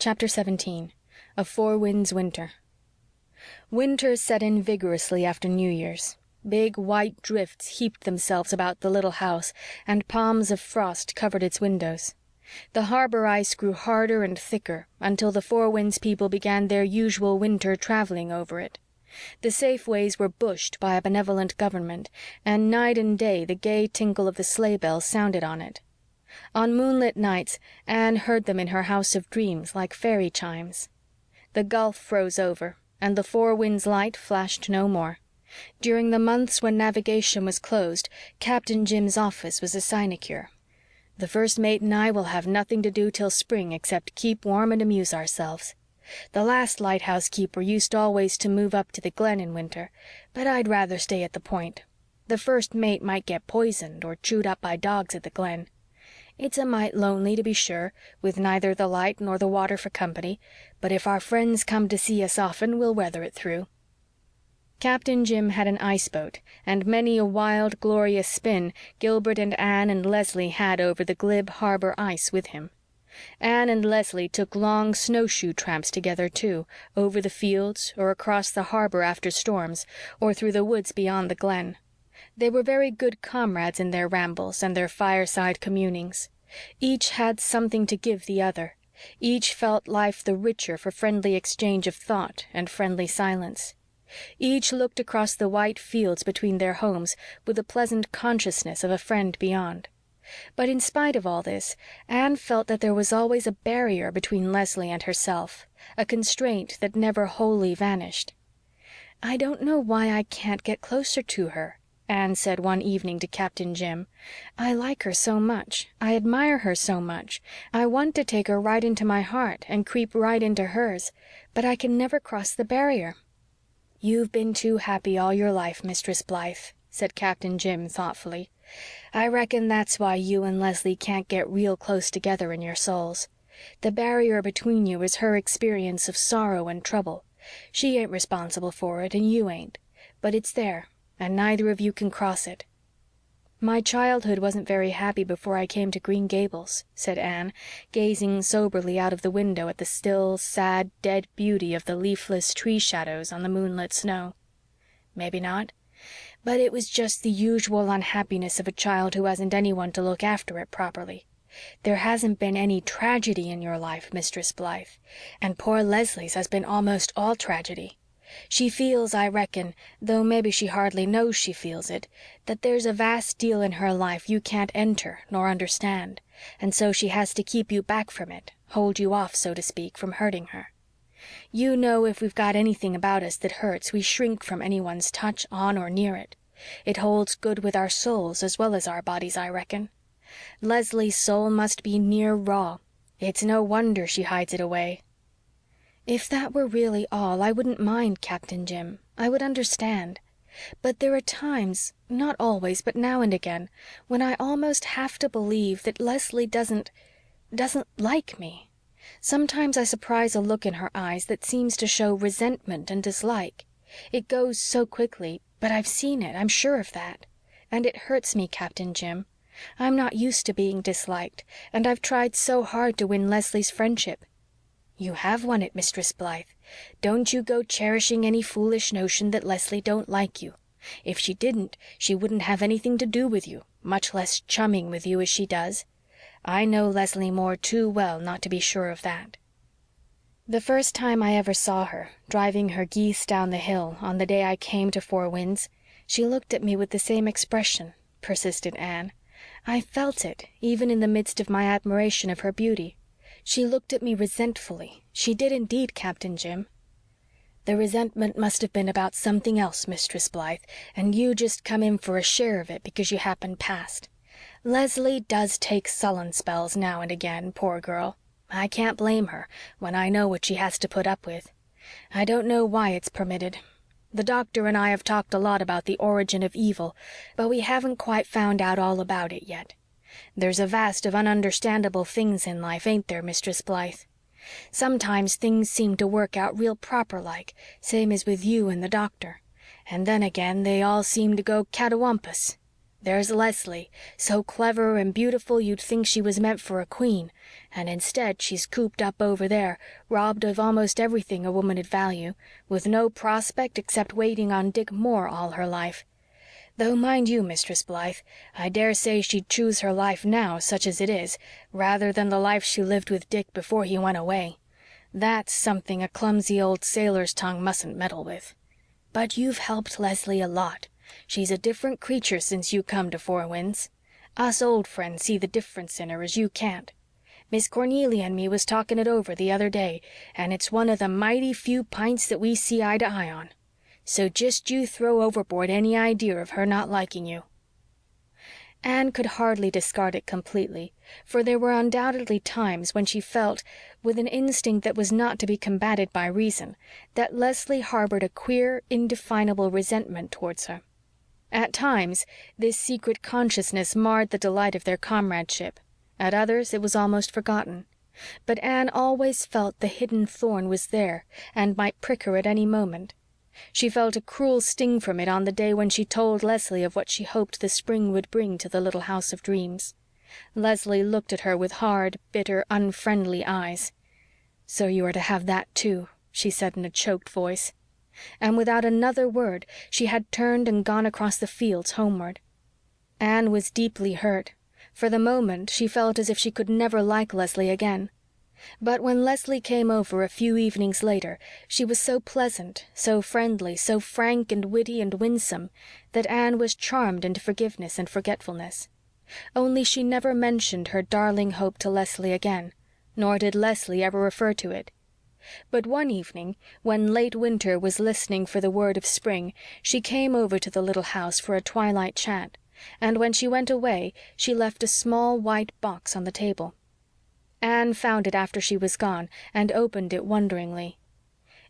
Chapter 17. A Four Winds Winter. Winter set in vigorously after New Year's. Big white drifts heaped themselves about the little house, and palms of frost covered its windows. The harbor ice grew harder and thicker until the Four Winds people began their usual winter traveling over it. The safe ways were bushed by a benevolent government, and night and day the gay tinkle of the sleigh bells sounded on it. On moonlit nights Anne heard them in her house of dreams like fairy chimes. The gulf froze over, and the Four Winds light flashed no more. During the months when navigation was closed, Captain Jim's office was a sinecure. "The first mate and I will have nothing to do till spring except keep warm and amuse ourselves. The last lighthouse keeper used always to move up to the Glen in winter, but I'd rather stay at the Point. The first mate might get poisoned or chewed up by dogs at the Glen. It's a mite lonely, to be sure, with neither the light nor the water for company, but if our friends come to see us often, we'll weather it through." Captain Jim had an ice boat, and many a wild, glorious spin Gilbert and Anne and Leslie had over the glib harbor ice with him. Anne and Leslie took long snowshoe tramps together, too, over the fields or across the harbor after storms, or through the woods beyond the Glen. They were very good comrades in their rambles and their fireside communings. Each had something to give the other. Each felt life the richer for friendly exchange of thought and friendly silence. Each looked across the white fields between their homes with a pleasant consciousness of a friend beyond. But in spite of all this, Anne felt that there was always a barrier between Leslie and herself, a constraint that never wholly vanished. "I don't know why I can't get closer to her," Anne said one evening to Captain Jim. "I like her so much. I admire her so much. I want to take her right into my heart and creep right into hers, but I can never cross the barrier." "You've been too happy all your life, Mistress Blythe," said Captain Jim thoughtfully. "I reckon that's why you and Leslie can't get real close together in your souls. The barrier between you is her experience of sorrow and trouble. She ain't responsible for it, and you ain't. But it's there, and neither of you can cross it." "My childhood wasn't very happy before I came to Green Gables," said Anne, gazing soberly out of the window at the still, sad, dead beauty of the leafless tree shadows on the moonlit snow. "Maybe not. But it was just the usual unhappiness of a child who hasn't anyone to look after it properly. There hasn't been any tragedy in your life, Mistress Blythe, and poor Leslie's has been almost all tragedy. She feels, I reckon, though maybe she hardly knows she feels it, that there's a vast deal in her life you can't enter nor understand, and so she has to keep you back from it, hold you off, so to speak, from hurting her. You know, if we've got anything about us that hurts, we shrink from anyone's touch on or near it. It holds good with our souls as well as our bodies, I reckon. Leslie's soul must be near raw. It's no wonder she hides it away." "If that were really all, I wouldn't mind, Captain Jim. I would understand. But there are times, not always, but now and again, when I almost have to believe that Leslie doesn't like me. Sometimes I surprise a look in her eyes that seems to show resentment and dislike. It goes so quickly, but I've seen it, I'm sure of that. And it hurts me, Captain Jim. I'm not used to being disliked, and I've tried so hard to win Leslie's friendship." "You have won it, Mistress Blythe. Don't you go cherishing any foolish notion that Leslie don't like you. If she didn't, she wouldn't have anything to do with you, much less chumming with you as she does. I know Leslie Moore too well not to be sure of that." "The first time I ever saw her, driving her geese down the hill on the day I came to Four Winds, she looked at me with the same expression," persisted Anne. "I felt it, even in the midst of my admiration of her beauty. She looked at me resentfully. She did indeed, Captain Jim." "The resentment must have been about something else, Mistress Blythe, and you just come in for a share of it because you happened past. Leslie does take sullen spells now and again, poor girl. I can't blame her, when I know what she has to put up with. I don't know why it's permitted. The doctor and I have talked a lot about the origin of evil, but we haven't quite found out all about it yet. There's a vast of ununderstandable things in life, ain't there, Mistress Blythe? Sometimes things seem to work out real proper like, same as with you and the doctor, and then again they all seem to go catawampus. There's Leslie, so clever and beautiful you'd think she was meant for a queen, and instead she's cooped up over there, robbed of almost everything a woman'd value, with no prospect except waiting on Dick Moore all her life. Though, mind you, Mistress Blythe, I dare say she'd choose her life now, such as it is, rather than the life she lived with Dick before he went away. That's something a clumsy old sailor's tongue mustn't meddle with. But you've helped Leslie a lot. She's a different creature since you come to Four Winds. Us old friends see the difference in her as you can't. Miss Cornelia and me was talking it over the other day, and it's one of the mighty few pints that we see eye to eye on. So just you throw overboard any idea of her not liking you." Anne could hardly discard it completely, for there were undoubtedly times when she felt, with an instinct that was not to be combated by reason, that Leslie harbored a queer, indefinable resentment towards her. At times this secret consciousness marred the delight of their comradeship. At others it was almost forgotten. But Anne always felt the hidden thorn was there and might prick her at any moment. She felt a cruel sting from it on the day when she told Leslie of what she hoped the spring would bring to the little house of dreams. Leslie looked at her with hard, bitter, unfriendly eyes. "So you are to have that too," she said in a choked voice. And without another word she had turned and gone across the fields homeward. Anne was deeply hurt. For the moment she felt as if she could never like Leslie again. But when Leslie came over a few evenings later she was so pleasant, so friendly, so frank and witty and winsome that Anne was charmed into forgiveness and forgetfulness. Only she never mentioned her darling hope to Leslie again, nor did Leslie ever refer to it. But one evening, when late winter was listening for the word of spring, she came over to the little house for a twilight chat, and when she went away she left a small white box on the table. Anne found it after she was gone and opened it wonderingly.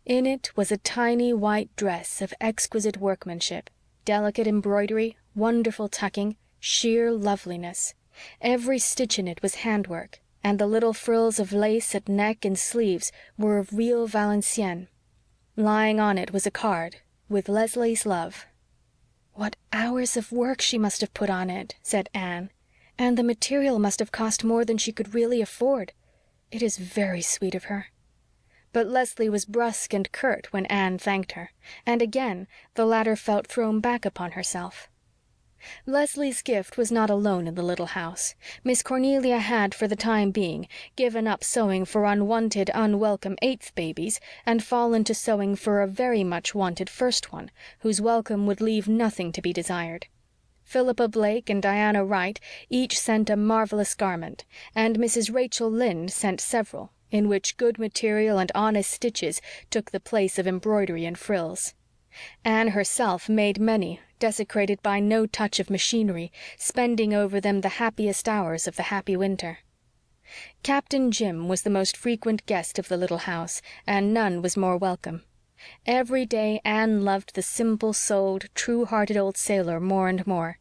In it was a tiny white dress of exquisite workmanship, delicate embroidery, wonderful tucking, sheer loveliness. Every stitch in it was handwork, and the little frills of lace at neck and sleeves were of real Valenciennes. Lying on it was a card, "With Leslie's love." "What hours of work she must have put on it," said Anne. "And the material must have cost more than she could really afford. It is very sweet of her." But Leslie was brusque and curt when Anne thanked her, and again the latter felt thrown back upon herself. Leslie's gift was not alone in the little house. Miss Cornelia had, for the time being, given up sewing for unwanted, unwelcome eighth babies and fallen to sewing for a very much wanted first one, whose welcome would leave nothing to be desired. Philippa Blake and Diana Wright each sent a marvelous garment, and Mrs. Rachel Lynde sent several, in which good material and honest stitches took the place of embroidery and frills. Anne herself made many, desecrated by no touch of machinery, spending over them the happiest hours of the happy winter. Captain Jim was the most frequent guest of the little house, and none was more welcome. Every day Anne loved the simple-souled, true-hearted old sailor more and more.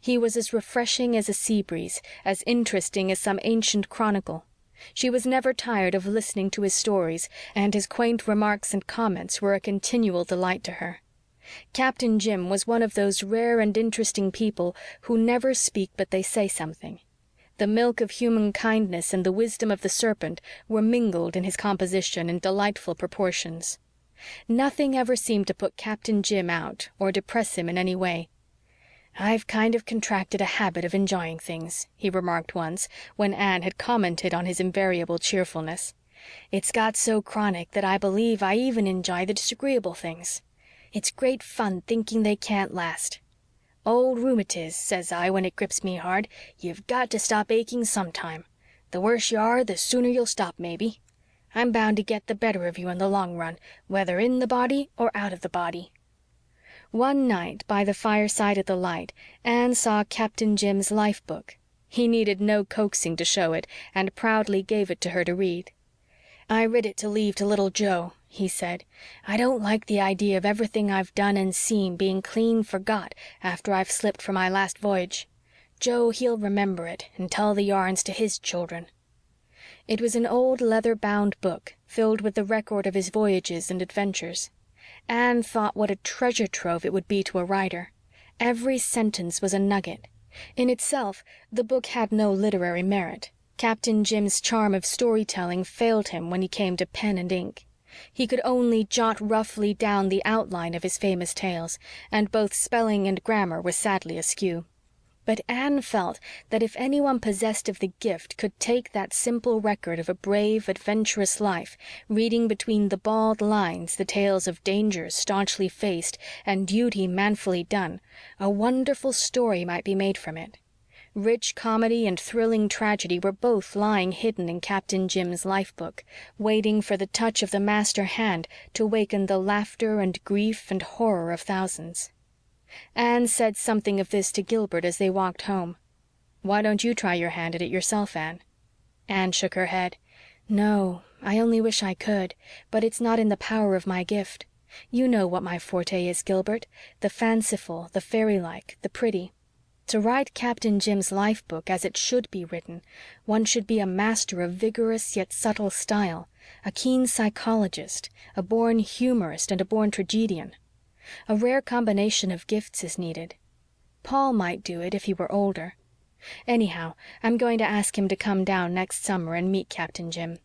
He was as refreshing as a sea breeze, as interesting as some ancient chronicle. She was never tired of listening to his stories, and his quaint remarks and comments were a continual delight to her. Captain Jim was one of those rare and interesting people who never speak but they say something. The milk of human kindness and the wisdom of the serpent were mingled in his composition in delightful proportions. Nothing ever seemed to put Captain Jim out or depress him in any way. "I've kind of contracted a habit of enjoying things," he remarked once, when Anne had commented on his invariable cheerfulness. "It's got so chronic that I believe I even enjoy the disagreeable things. It's great fun thinking they can't last. 'Old rheumatiz,' says I when it grips me hard, 'you've got to stop aching sometime. The worse you are, the sooner you'll stop, maybe. I'm bound to get the better of you in the long run, whether in the body or out of the body.'" One night, by the fireside at the light, Anne saw Captain Jim's life book. He needed no coaxing to show it, and proudly gave it to her to read. "I writ it to leave to little Joe," he said. "I don't like the idea of everything I've done and seen being clean forgot after I've slipped for my last voyage. Joe, he'll remember it and tell the yarns to his children." It was an old leather-bound book filled with the record of his voyages and adventures. Anne thought what a treasure trove it would be to a writer. Every sentence was a nugget. In itself, the book had no literary merit. Captain Jim's charm of storytelling failed him when he came to pen and ink. He could only jot roughly down the outline of his famous tales, and both spelling and grammar were sadly askew. But Anne felt that if anyone possessed of the gift could take that simple record of a brave, adventurous life, reading between the bald lines the tales of dangers staunchly faced and duty manfully done, a wonderful story might be made from it. Rich comedy and thrilling tragedy were both lying hidden in Captain Jim's life book, waiting for the touch of the master hand to waken the laughter and grief and horror of thousands. Anne said something of this to Gilbert as they walked home. "Why don't you try your hand at it yourself, Anne?" Anne shook her head. "No, I only wish I could, but it's not in the power of my gift. You know what my forte is, Gilbert, the fanciful, the fairy-like, the pretty. To write Captain Jim's life book as it should be written, one should be a master of vigorous yet subtle style, a keen psychologist, a born humorist and a born tragedian. A rare combination of gifts is needed. Paul might do it if he were older. Anyhow, I'm going to ask him to come down next summer and meet Captain Jim."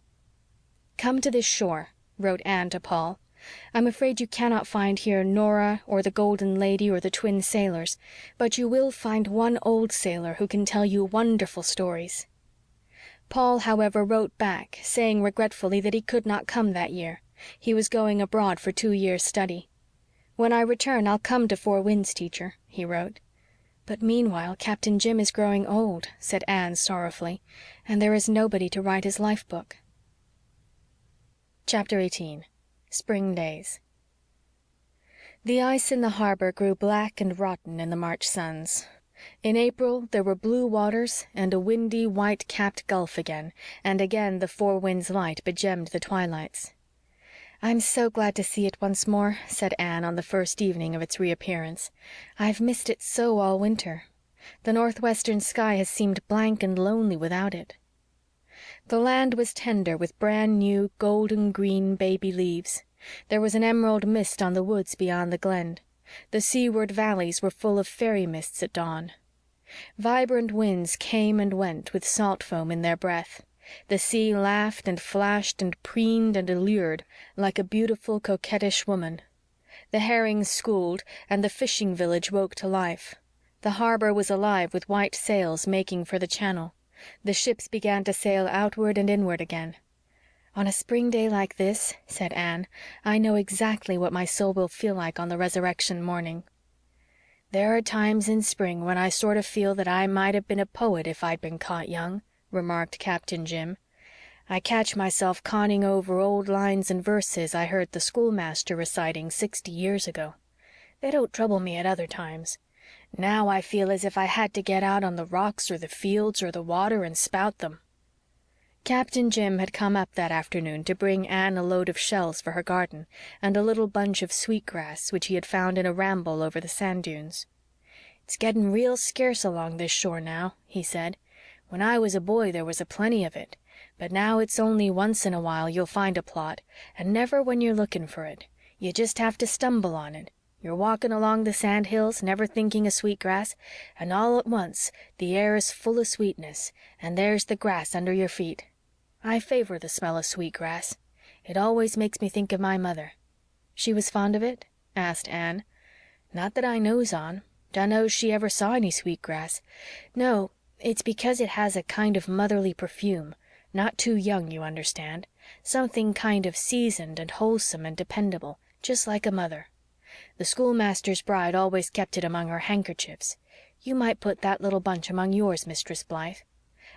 "Come to this shore," wrote Anne to Paul. "I'm afraid you cannot find here Nora or the Golden Lady or the Twin Sailors, but you will find one old sailor who can tell you wonderful stories." Paul, however, wrote back, saying regretfully that he could not come that year. He was going abroad for 2 years' study. "When I return I'll come to Four Winds, teacher," he wrote. "But meanwhile Captain Jim is growing old," said Anne sorrowfully, "and there is nobody to write his life book." Chapter 18. Spring Days. The ice in the harbor grew black and rotten in the March suns. In April there were blue waters and a windy, white-capped gulf again, and again the Four Winds light begemmed the twilights. "I'm so glad to see it once more," said Anne on the first evening of its reappearance. "I've missed it so all winter. The northwestern sky has seemed blank and lonely without it." The land was tender with brand new, golden green baby leaves. There was an emerald mist on the woods beyond the glen. The seaward valleys were full of fairy mists at dawn. Vibrant winds came and went with salt foam in their breath. The sea laughed and flashed and preened and allured like a beautiful, coquettish woman. The herrings schooled, and the fishing village woke to life. The harbor was alive with white sails making for the channel. The ships began to sail outward and inward again. "On a spring day like this," said Anne, "I know exactly what my soul will feel like on the resurrection morning." "There are times in spring when I sort of feel that I might have been a poet if I'd been caught young," remarked Captain Jim. "I catch myself conning over old lines and verses I heard the schoolmaster reciting 60 years ago. They don't trouble me at other times. Now I feel as if I had to get out on the rocks or the fields or the water and spout them." Captain Jim had come up that afternoon to bring Anne a load of shells for her garden and a little bunch of sweetgrass which he had found in a ramble over the sand dunes. "It's getting real scarce along this shore now," he said. "When I was a boy there was a plenty of it, but now it's only once in a while you'll find a plot, and never when you're looking for it. You just have to stumble on it. You're walking along the sand hills, never thinking of sweetgrass, and all at once the air is full of sweetness, and there's the grass under your feet. I favor the smell of sweetgrass. It always makes me think of my mother." "She was fond of it?" asked Anne. "Not that I knows on. Dunno's she ever saw any sweetgrass. No, it's because it has a kind of motherly perfume. Not too young, you understand. Something kind of seasoned and wholesome and dependable, just like a mother. The schoolmaster's bride always kept it among her handkerchiefs. You might put that little bunch among yours, Mistress Blythe.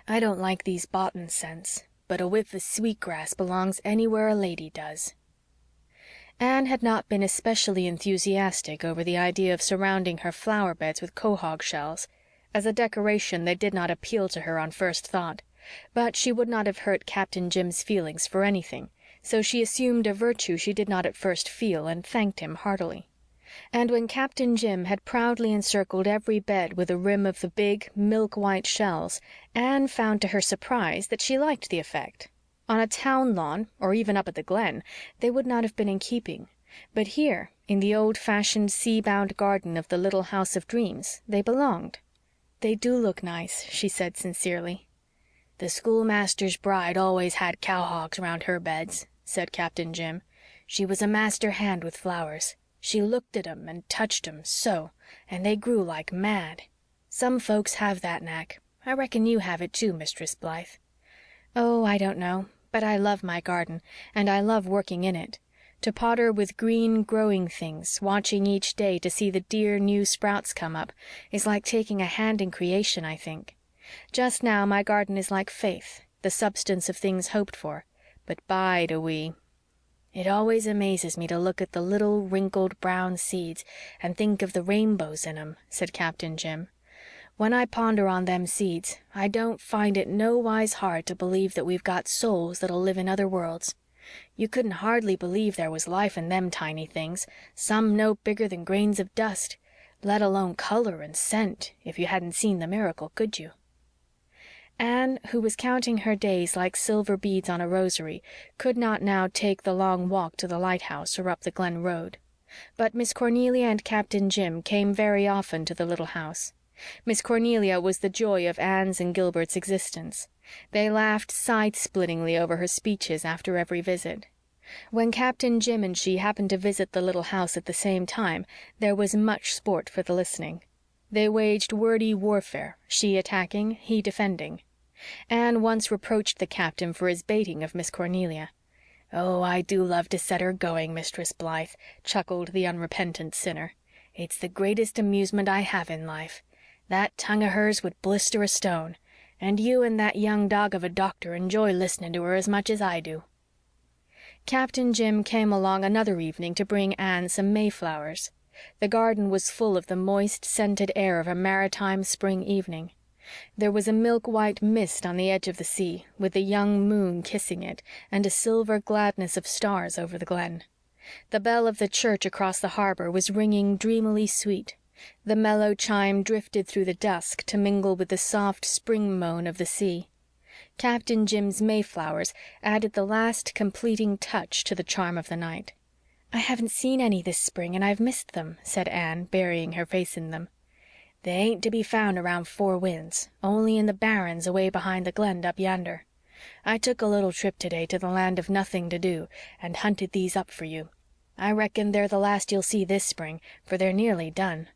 I don't like these boughten scents, but a whiff of sweetgrass belongs anywhere a lady does." Anne had not been especially enthusiastic over the idea of surrounding her flower beds with quahog shells. As a decoration they did not appeal to her on first thought, but she would not have hurt Captain Jim's feelings for anything, so she assumed a virtue she did not at first feel and thanked him heartily. And when Captain Jim had proudly encircled every bed with a rim of the big, milk-white shells, Anne found to her surprise that she liked the effect. On a town lawn, or even up at the Glen, they would not have been in keeping, But here, in the old-fashioned sea-bound garden of the little house of dreams, they belonged. "They do look nice," she said sincerely. "The schoolmaster's bride always had cowhawks round her beds," said Captain Jim. "She was a master hand with flowers. She looked at 'em and touched 'em so, and they grew like mad. Some folks have that knack. I reckon you have it too, Mistress Blythe." "Oh, I don't know. But I love my garden, and I love working in it. To potter with green, growing things, watching each day to see the dear new sprouts come up, is like taking a hand in creation, I think. Just now my garden is like faith, the substance of things hoped for. But bide a wee. It always amazes me to look at the little wrinkled brown seeds and think of the rainbows in 'em," said Captain Jim. "When I ponder on them seeds I don't find it nowise hard to believe that we've got souls that'll live in other worlds. You couldn't hardly believe there was life in them tiny things, some no bigger than grains of dust, let alone color and scent, if you hadn't seen the miracle, could you?" Anne, who was counting her days like silver beads on a rosary, could not now take the long walk to the lighthouse or up the Glen road. But Miss Cornelia and Captain Jim came very often to the little house. Miss Cornelia was the joy of Anne's and Gilbert's existence. They laughed side-splittingly over her speeches after every visit. When Captain Jim and she happened to visit the little house at the same time, there was much sport for the listening. They waged wordy warfare, she attacking, he defending. Anne once reproached the captain for his baiting of Miss Cornelia. "Oh, I do love to set her going, Mistress Blythe," chuckled the unrepentant sinner. "It's the greatest amusement I have in life. That tongue of hers would blister a stone. And you and that young dog of a doctor enjoy listening to her as much as I do." Captain Jim came along another evening to bring Anne some mayflowers. The garden was full of the moist, scented air of a maritime spring evening. There was a milk-white mist on the edge of the sea, with the young moon kissing it, and a silver gladness of stars over the Glen. The bell of the church across the harbor was ringing dreamily sweet. The mellow chime drifted through the dusk to mingle with the soft spring moan of the sea. Captain Jim's mayflowers added the last completing touch to the charm of the night. "I haven't seen any this spring and I've missed them," said Anne, burying her face in them. "They ain't to be found around Four Winds, only in the barrens away behind the Glen up yonder. I took a little trip today to the land of nothing to do and hunted these up for you. I reckon they're the last you'll see this spring, for they're nearly done."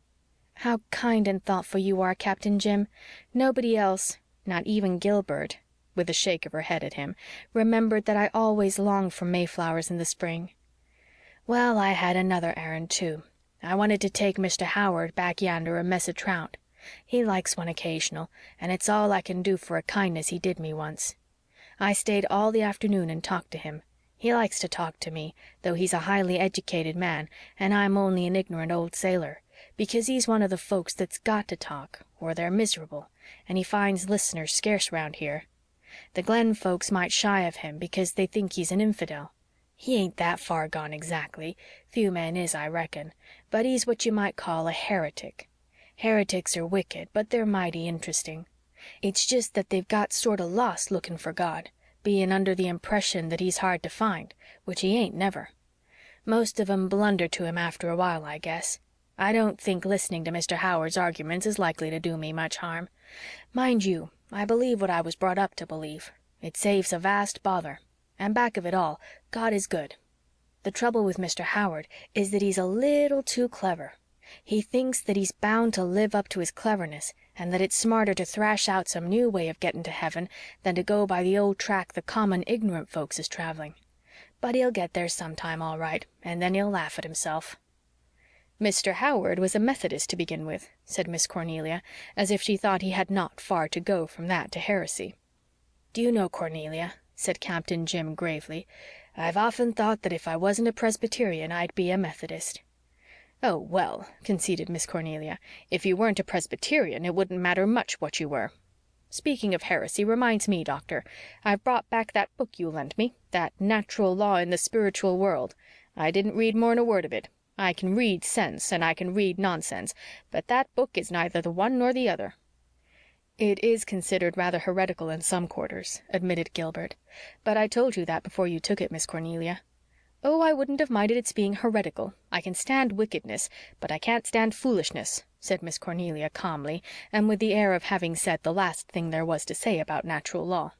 "How kind and thoughtful you are, Captain Jim. Nobody else, not even Gilbert," with a shake of her head at him, "remembered that I always long for mayflowers in the spring." "Well, I had another errand, too. I wanted to take Mr. Howard back yonder a mess of trout. He likes one occasional, and it's all I can do for a kindness he did me once. I stayed all the afternoon and talked to him. He likes to talk to me, though he's a highly educated man, and I'm only an ignorant old sailor, because he's one of the folks that's got to talk, or they're miserable, and he finds listeners scarce round here. The Glen folks might shy of him because they think he's an infidel. He ain't that far gone exactly. Few men is, I reckon. But he's what you might call a heretic. Heretics are wicked, but they're mighty interesting. It's just that they've got sort of lost looking for God, being under the impression that he's hard to find, which he ain't never. Most of 'em blunder to him after a while, I guess. I don't think listening to Mr. Howard's arguments is likely to do me much harm. Mind you, I believe what I was brought up to believe. It saves a vast bother. And back of it all, God is good. The trouble with Mr. Howard is that he's a little too clever. He thinks that he's bound to live up to his cleverness, and that it's smarter to thrash out some new way of getting to heaven than to go by the old track the common ignorant folks is traveling. But he'll get there sometime, all right, and then he'll laugh at himself." "Mr. Howard was a Methodist to begin with," said Miss Cornelia, as if she thought he had not far to go from that to heresy. "Do you know, Cornelia," said Captain Jim gravely, "I've often thought that if I wasn't a Presbyterian I'd be a Methodist." "Oh, well," conceded Miss Cornelia, "if you weren't a Presbyterian it wouldn't matter much what you were. Speaking of heresy reminds me, Doctor, I've brought back that book you lent me, that Natural Law in the Spiritual World. I didn't read more'n a word of it. I can read sense and I can read nonsense, but that book is neither the one nor the other." "It is considered rather heretical in some quarters," admitted Gilbert. "But I told you that before you took it, Miss Cornelia." "Oh, I wouldn't have minded its being heretical. I can stand wickedness, but I can't stand foolishness," said Miss Cornelia calmly, and with the air of having said the last thing there was to say about natural law.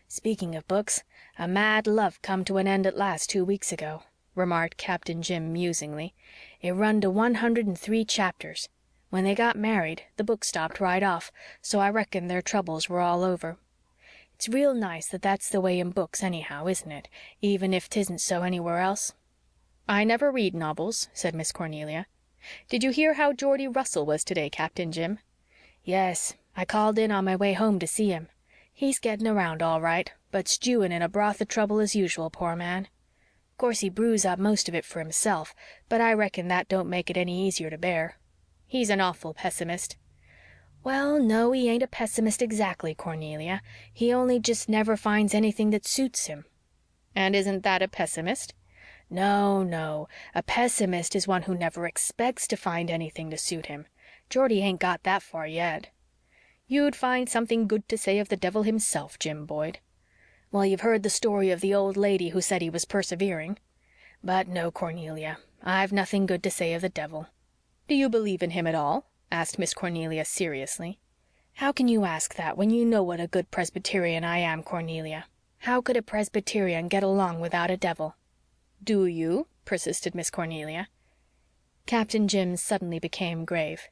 "Speaking of books, a mad love come to an end at last 2 weeks ago," remarked Captain Jim musingly. "It run to 103 chapters. When they got married the book stopped right off, so I reckon their troubles were all over. It's real nice that that's the way in books anyhow, isn't it, even if 'tisn't so anywhere else?" "I never read novels," said Miss Cornelia. "Did you hear how Geordie Russell was today, Captain Jim?" "Yes, I called in on my way home to see him. He's getting around all right, but stewing in a broth of trouble as usual, poor man. Course he brews up most of it for himself, but I reckon that don't make it any easier to bear. He's an awful pessimist." "Well, no, he ain't a pessimist exactly, Cornelia. He only just never finds anything that suits him." "And isn't that a pessimist?" "No, no. A pessimist is one who never expects to find anything to suit him. Geordie ain't got that far yet." "You'd find something good to say of the devil himself, Jim Boyd." "Well, you've heard the story of the old lady who said he was persevering. But no, Cornelia, I've nothing good to say of the devil." "Do you believe in him at all?" asked Miss Cornelia seriously. "How can you ask that when you know what a good Presbyterian I am, Cornelia? How could a Presbyterian get along without a devil?" "Do you?" persisted Miss Cornelia. Captain Jim suddenly became grave.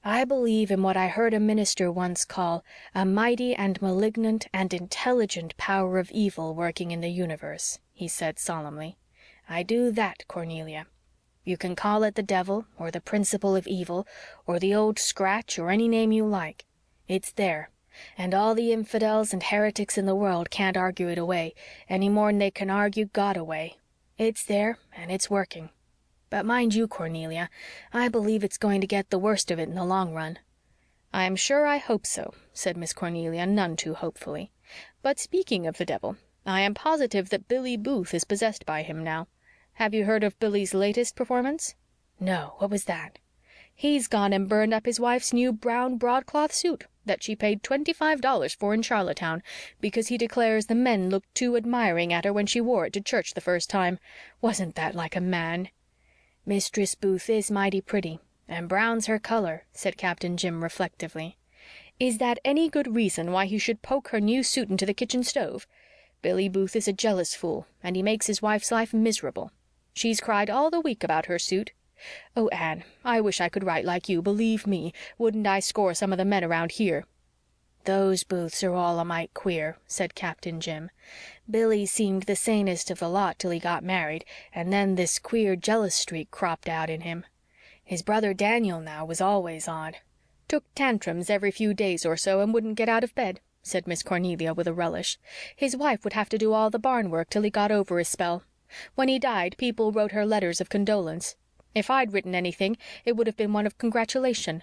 "I believe in what I heard a minister once call a mighty and malignant and intelligent power of evil working in the universe," he said solemnly. "I do that, Cornelia. You can call it the devil, or the principle of evil, or the old scratch, or any name you like. It's there, and all the infidels and heretics in the world can't argue it away, any more'n they can argue God away. It's there, and it's working. But mind you, Cornelia, I believe it's going to get the worst of it in the long run." "I'm sure I hope so," said Miss Cornelia, none too hopefully. "But speaking of the devil, I am positive that Billy Booth is possessed by him now. Have you heard of Billy's latest performance?" "No, what was that?" "He's gone and burned up his wife's new brown broadcloth suit that she paid $25 for in Charlottetown, because he declares the men looked too admiring at her when she wore it to church the first time. Wasn't that like a man?" "Mistress Booth is mighty pretty, and brown's her color," said Captain Jim reflectively. "Is that any good reason why he should poke her new suit into the kitchen stove? Billy Booth is a jealous fool, and he makes his wife's life miserable. She's cried all the week about her suit. Oh, Anne, I wish I could write like you, believe me. Wouldn't I score some of the men around here?" "Those Booths are all a mite queer," said Captain Jim. "Billy seemed the sanest of the lot till he got married, and then this queer jealous streak cropped out in him. His brother Daniel, now, was always odd. Took tantrums every few days or so and wouldn't get out of bed," said Miss Cornelia with a relish. "His wife would have to do all the barn work till he got over his spell. When he died people wrote her letters of condolence. If I'd written anything it would have been one of congratulation.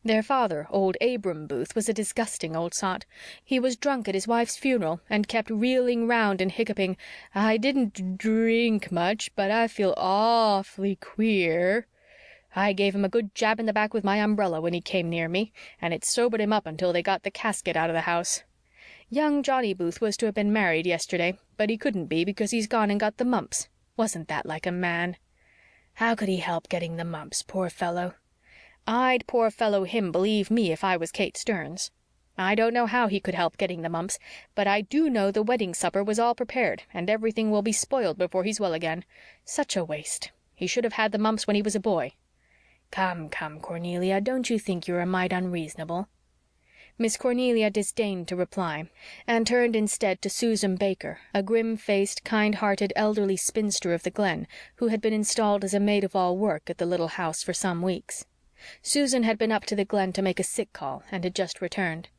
Their father, old Abram Booth, was a disgusting old sot. He was drunk at his wife's funeral and kept reeling round and hiccuping, 'I didn't drink much, but I feel awfully queer.' I gave him a good jab in the back with my umbrella when he came near me, and it sobered him up until they got the casket out of the house. Young Johnny Booth was to have been married yesterday, but he couldn't be because he's gone and got the mumps. Wasn't that like a man?" "How could he help getting the mumps, poor fellow?" "I'd poor fellow him, believe me, if I was Kate Stearns. I don't know how he could help getting the mumps, but I do know the wedding supper was all prepared and everything will be spoiled before he's well again. Such a waste. He should have had the mumps when he was a boy." Come, Cornelia, don't you think you're a mite unreasonable?" Miss Cornelia disdained to reply, and turned instead to Susan Baker, a grim-faced, kind-hearted elderly spinster of the Glen, who had been installed as a maid-of-all-work at the little house for some weeks. Susan had been up to the Glen to make a sick call and had just returned.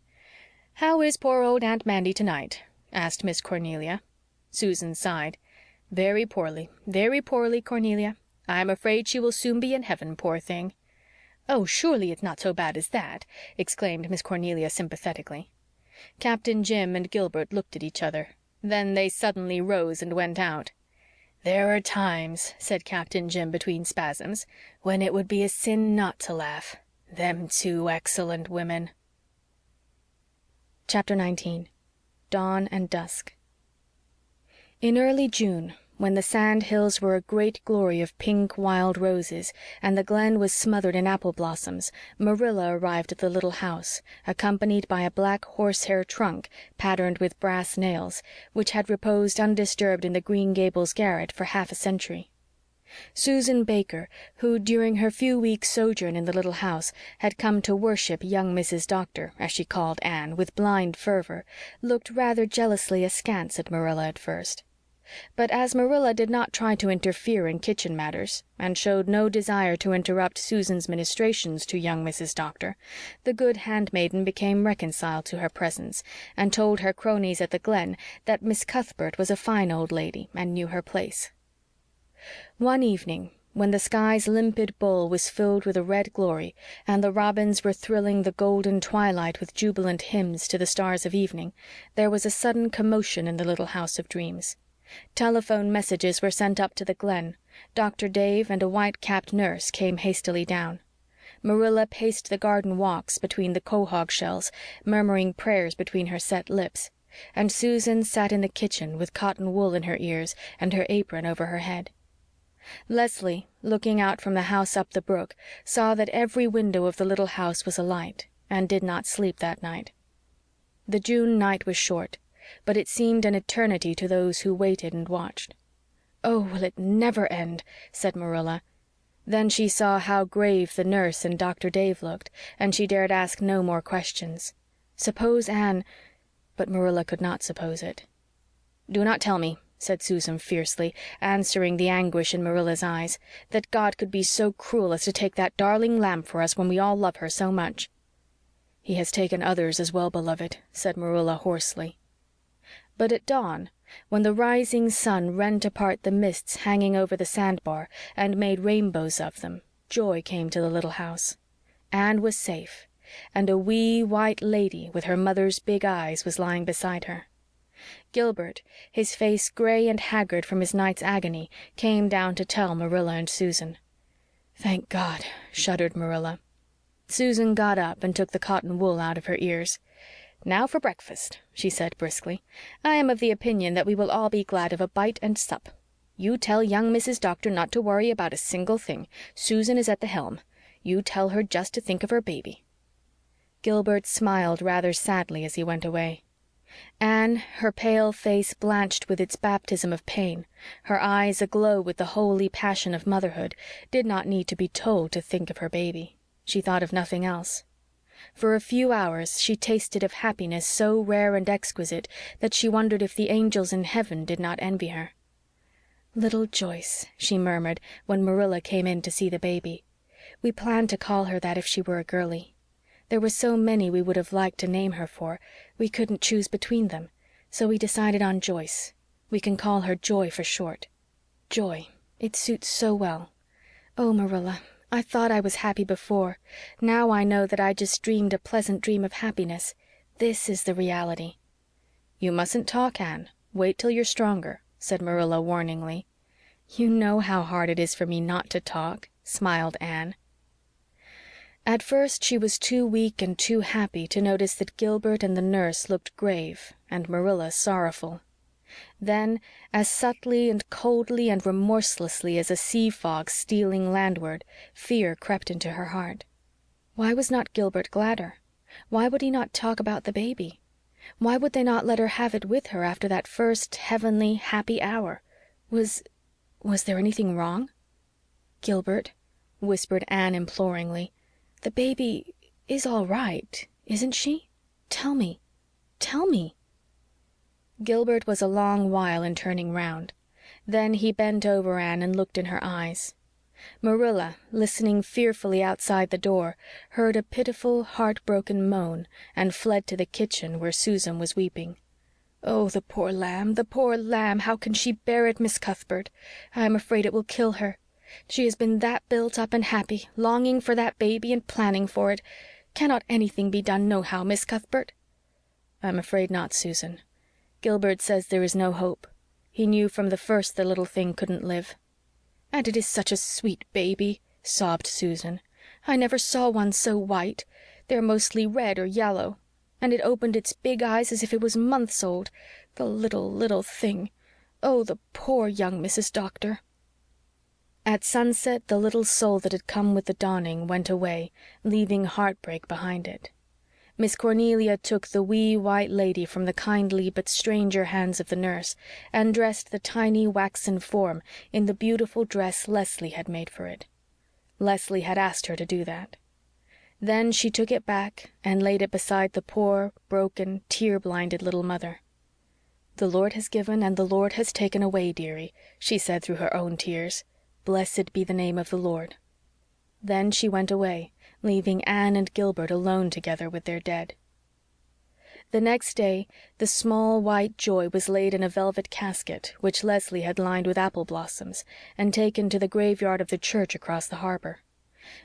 "How is poor old Aunt Mandy tonight?" asked Miss Cornelia. Susan sighed. Very poorly, Cornelia. I'm afraid she will soon be in heaven, poor thing." "Oh, surely it's not so bad as that," exclaimed Miss Cornelia sympathetically. Captain Jim and Gilbert looked at each other. Then they suddenly rose and went out. "There are times," said Captain Jim between spasms, "when it would be a sin not to laugh. Them two excellent women." Chapter 19. Dawn and Dusk. In early June, when the sand hills were a great glory of pink wild roses, and the glen was smothered in apple blossoms, Marilla arrived at the little house, accompanied by a black horsehair trunk patterned with brass nails, which had reposed undisturbed in the Green Gables garret for half a century. Susan Baker, who during her few weeks' sojourn in the little house had come to worship young Mrs. Doctor, as she called Anne, with blind fervor, looked rather jealously askance at Marilla at first. But as Marilla did not try to interfere in kitchen matters, and showed no desire to interrupt Susan's ministrations to young Mrs. Doctor, the good handmaiden became reconciled to her presence, and told her cronies at the Glen that Miss Cuthbert was a fine old lady and knew her place. One evening, when the sky's limpid bowl was filled with a red glory, and the robins were thrilling the golden twilight with jubilant hymns to the stars of evening, there was a sudden commotion in the little house of dreams. Telephone messages were sent up to the Glen. Dr. Dave and a white-capped nurse came hastily down. Marilla paced the garden walks between the quahog shells, murmuring prayers between her set lips, and Susan sat in the kitchen with cotton wool in her ears and her apron over her head. Leslie, looking out from the house up the brook, saw that every window of the little house was alight, and did not sleep that night. The June night was short, but it seemed an eternity to those who waited and watched. "Oh, will it never end?" said Marilla. Then she saw how grave the nurse and Dr. Dave looked, and she dared ask no more questions. Suppose Anne— But Marilla could not suppose it. "Do not tell me," said Susan fiercely, answering the anguish in Marilla's eyes, "that God could be so cruel as to take that darling lamb for us when we all love her so much." "He has taken others as well, beloved," said Marilla hoarsely. But at dawn, when the rising sun rent apart the mists hanging over the sandbar and made rainbows of them, joy came to the little house. Anne was safe, and a wee white lady with her mother's big eyes was lying beside her. Gilbert, his face gray and haggard from his night's agony, came down to tell Marilla and Susan. "Thank God," shuddered Marilla. Susan got up and took the cotton wool out of her ears. "Now for breakfast," she said briskly. "I am of the opinion that we will all be glad of a bite and sup. You tell young Mrs. Doctor not to worry about a single thing. Susan is at the helm. You tell her just to think of her baby." Gilbert smiled rather sadly as he went away. Anne, her pale face blanched with its baptism of pain, her eyes aglow with the holy passion of motherhood, did not need to be told to think of her baby. She thought of nothing else. For a few hours she tasted of happiness so rare and exquisite that she wondered if the angels in heaven did not envy her. "Little Joyce," she murmured when Marilla came in to see the baby. "We planned to call her that if she were a girlie. There were so many we would have liked to name her for, we couldn't choose between them, so we decided on Joyce. We can call her Joy for short. Joy. It suits so well. Oh, Marilla, I thought I was happy before. Now I know that I just dreamed a pleasant dream of happiness. This is the reality." "You mustn't talk, Anne. Wait till you're stronger," said Marilla warningly. "You know how hard it is for me not to talk," smiled Anne. At first she was too weak and too happy to notice that Gilbert and the nurse looked grave and Marilla sorrowful. Then, as subtly and coldly and remorselessly as a sea fog stealing landward, fear crept into her heart. Why was not Gilbert gladder? Why would he not talk about the baby? Why would they not let her have it with her after that first heavenly, happy hour? Was there anything wrong? "Gilbert," whispered Anne imploringly, "the baby is all right, isn't she? Tell me. Tell me." Gilbert was a long while in turning round. Then he bent over Anne and looked in her eyes. Marilla, listening fearfully outside the door, heard a pitiful, heartbroken moan and fled to the kitchen where Susan was weeping. "Oh, the poor lamb, the poor lamb! How can she bear it, Miss Cuthbert? I am afraid it will kill her. She has been that built up and happy, longing for that baby and planning for it. Cannot anything be done nohow, Miss Cuthbert?" "I'm afraid not, Susan. Gilbert says there is no hope. He knew from the first the little thing couldn't live." "And it is such a sweet baby," sobbed Susan. "I never saw one so white. They're mostly red or yellow. And it opened its big eyes as if it was months old. The little, little thing. Oh, the poor young Mrs. Doctor." At sunset the little soul that had come with the dawning went away, leaving heartbreak behind it. Miss Cornelia took the wee white lady from the kindly but stranger hands of the nurse, and dressed the tiny waxen form in the beautiful dress Leslie had made for it. Leslie had asked her to do that. Then she took it back and laid it beside the poor, broken, tear-blinded little mother. "The Lord has given and the Lord has taken away, dearie," she said through her own tears. "Blessed be the name of the Lord." Then she went away, leaving Anne and Gilbert alone together with their dead. The next day the small white joy was laid in a velvet casket which Leslie had lined with apple blossoms, and taken to the graveyard of the church across the harbor.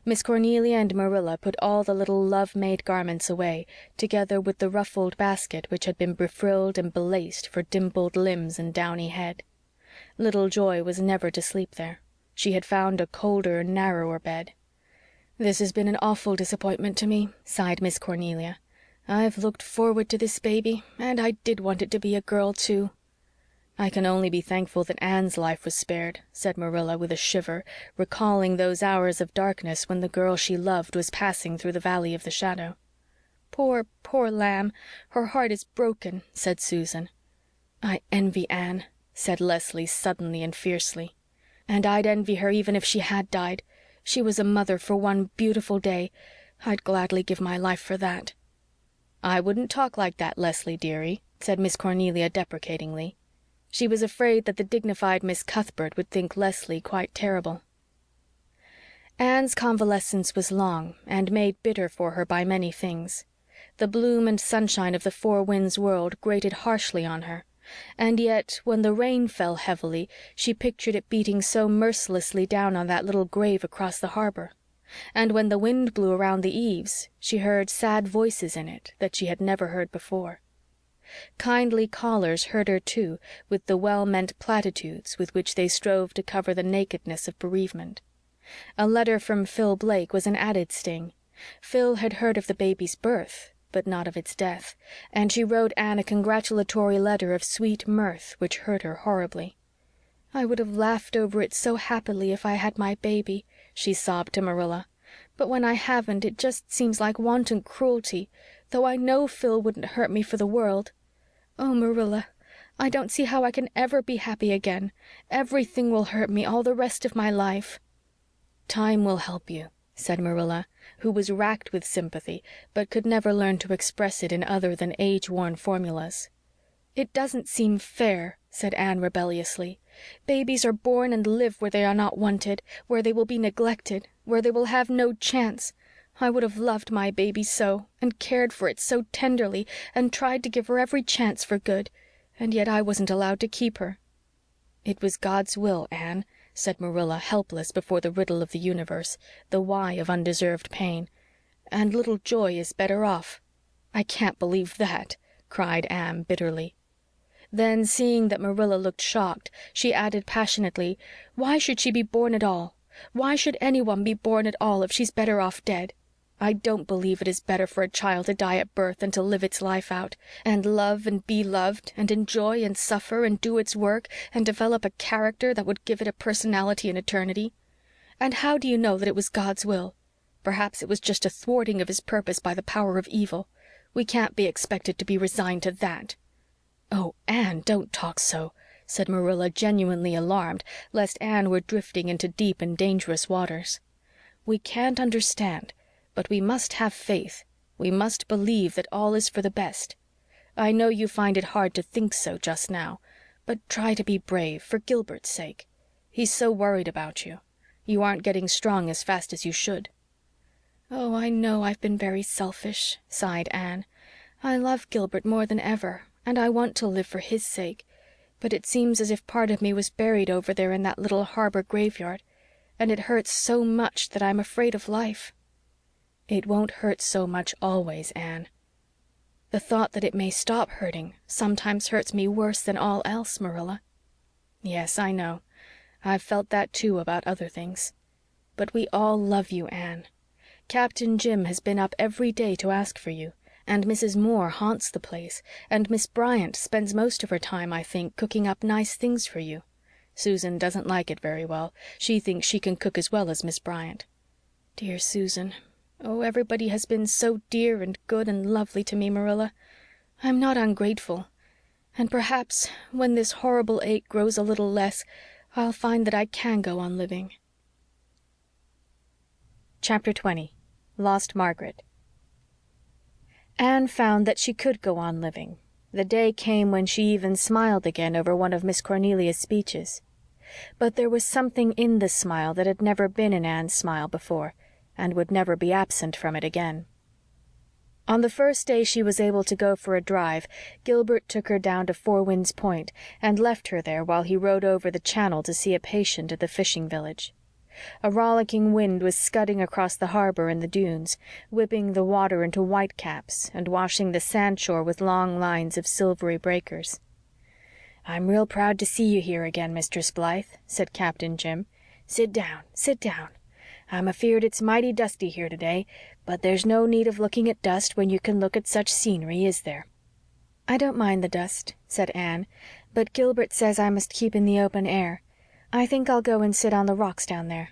Miss Cornelia and Marilla put all the little love-made garments away, together with the ruffled basket which had been befrilled and belaced for dimpled limbs and downy head. Little Joy was never to sleep there. She had found a colder, narrower bed. "This has been an awful disappointment to me," sighed Miss Cornelia. "I've looked forward to this baby, and I did want it to be a girl, too." "I can only be thankful that Anne's life was spared," said Marilla with a shiver, recalling those hours of darkness when the girl she loved was passing through the valley of the shadow. "Poor, poor lamb, her heart is broken," said Susan. "I envy Anne," said Leslie suddenly and fiercely. "And I'd envy her even if she had died. She was a mother for one beautiful day. I'd gladly give my life for that." "I wouldn't talk like that, Leslie, dearie," said Miss Cornelia deprecatingly. She was afraid that the dignified Miss Cuthbert would think Leslie quite terrible. Anne's convalescence was long and made bitter for her by many things. The bloom and sunshine of the Four Winds world grated harshly on her. And yet, when the rain fell heavily, she pictured it beating so mercilessly down on that little grave across the harbor. And when the wind blew around the eaves, she heard sad voices in it that she had never heard before. Kindly callers heard her, too, with the well-meant platitudes with which they strove to cover the nakedness of bereavement. A letter from Phil Blake was an added sting. Phil had heard of the baby's birth, but not of its death, and she wrote Anne a congratulatory letter of sweet mirth which hurt her horribly. "I would have laughed over it so happily if I had my baby," she sobbed to Marilla. "But when I haven't it just seems like wanton cruelty, though I know Phil wouldn't hurt me for the world. Oh, Marilla, I don't see how I can ever be happy again. Everything will hurt me all the rest of my life." "Time will help you," said Marilla, who was racked with sympathy but could never learn to express it in other than age-worn formulas. "It doesn't seem fair," said Anne rebelliously. "Babies are born and live where they are not wanted, where they will be neglected, where they will have no chance. I would have loved my baby so, and cared for it so tenderly, and tried to give her every chance for good, and yet I wasn't allowed to keep her." "It was God's will, Anne," said Marilla, helpless before the riddle of the universe, the why of undeserved pain. "And little Joy is better off." "I can't believe that," cried Anne bitterly. Then, seeing that Marilla looked shocked, she added passionately, "Why should she be born at all? Why should anyone be born at all if she's better off dead? I don't believe it is better for a child to die at birth than to live its life out, and love and be loved, and enjoy and suffer and do its work, and develop a character that would give it a personality in eternity. And how do you know that it was God's will? Perhaps it was just a thwarting of his purpose by the power of evil. We can't be expected to be resigned to that." "Oh, Anne, don't talk so," said Marilla, genuinely alarmed lest Anne were drifting into deep and dangerous waters. "We can't understand, but we must have faith. We must believe that all is for the best. I know you find it hard to think so just now, but try to be brave, for Gilbert's sake. He's so worried about you. You aren't getting strong as fast as you should." "Oh, I know I've been very selfish," sighed Anne. "I love Gilbert more than ever, and I want to live for his sake, but it seems as if part of me was buried over there in that little harbor graveyard, and it hurts so much that I'm afraid of life." "It won't hurt so much always, Anne." "The thought that it may stop hurting sometimes hurts me worse than all else, Marilla." "Yes, I know. I've felt that too about other things. But we all love you, Anne. Captain Jim has been up every day to ask for you, And Mrs. Moore haunts the place, and Miss Bryant spends most of her time, I think, cooking up nice things for you. Susan doesn't like it very well. She thinks she can cook as well as Miss Bryant. Dear Susan. Oh, everybody has been so dear and good and lovely to me, Marilla. I'm not ungrateful. And perhaps, when this horrible ache grows a little less, I'll find that I can go on living. Chapter 20. Lost Margaret. Anne found that she could go on living. The day came when she even smiled again over one of Miss Cornelia's speeches. But there was something in the smile that had never been in Anne's smile before, and would never be absent from it again. On the first day she was able to go for a drive, Gilbert took her down to Four Winds Point and left her there while he rode over the channel to see a patient at the fishing village. A rollicking wind was scudding across the harbor and the dunes, whipping the water into whitecaps and washing the sandshore with long lines of silvery breakers. "I'm real proud to see you here again, Mistress Blythe," said Captain Jim. Sit down, sit down. I'm afeard it's mighty dusty here today, but there's no need of looking at dust when you can look at such scenery, is there?" "I don't mind the dust," said Anne, "but Gilbert says I must keep in the open air. I think I'll go and sit on the rocks down there."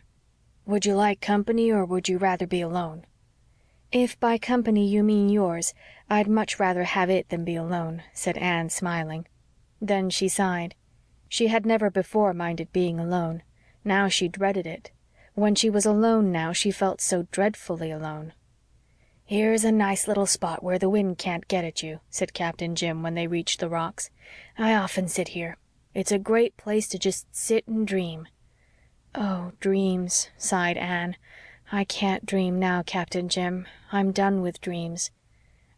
"Would you like company, or would you rather be alone?" "If by company you mean yours, I'd much rather have it than be alone," said Anne, smiling. Then she sighed. She had never before minded being alone. Now she dreaded it. When she was alone now she felt so dreadfully alone. "Here's a nice little spot where the wind can't get at you," said Captain Jim when they reached the rocks. "I often sit here. It's a great place to just sit and dream." "Oh, dreams," sighed Anne. "I can't dream now, Captain Jim. I'm done with dreams."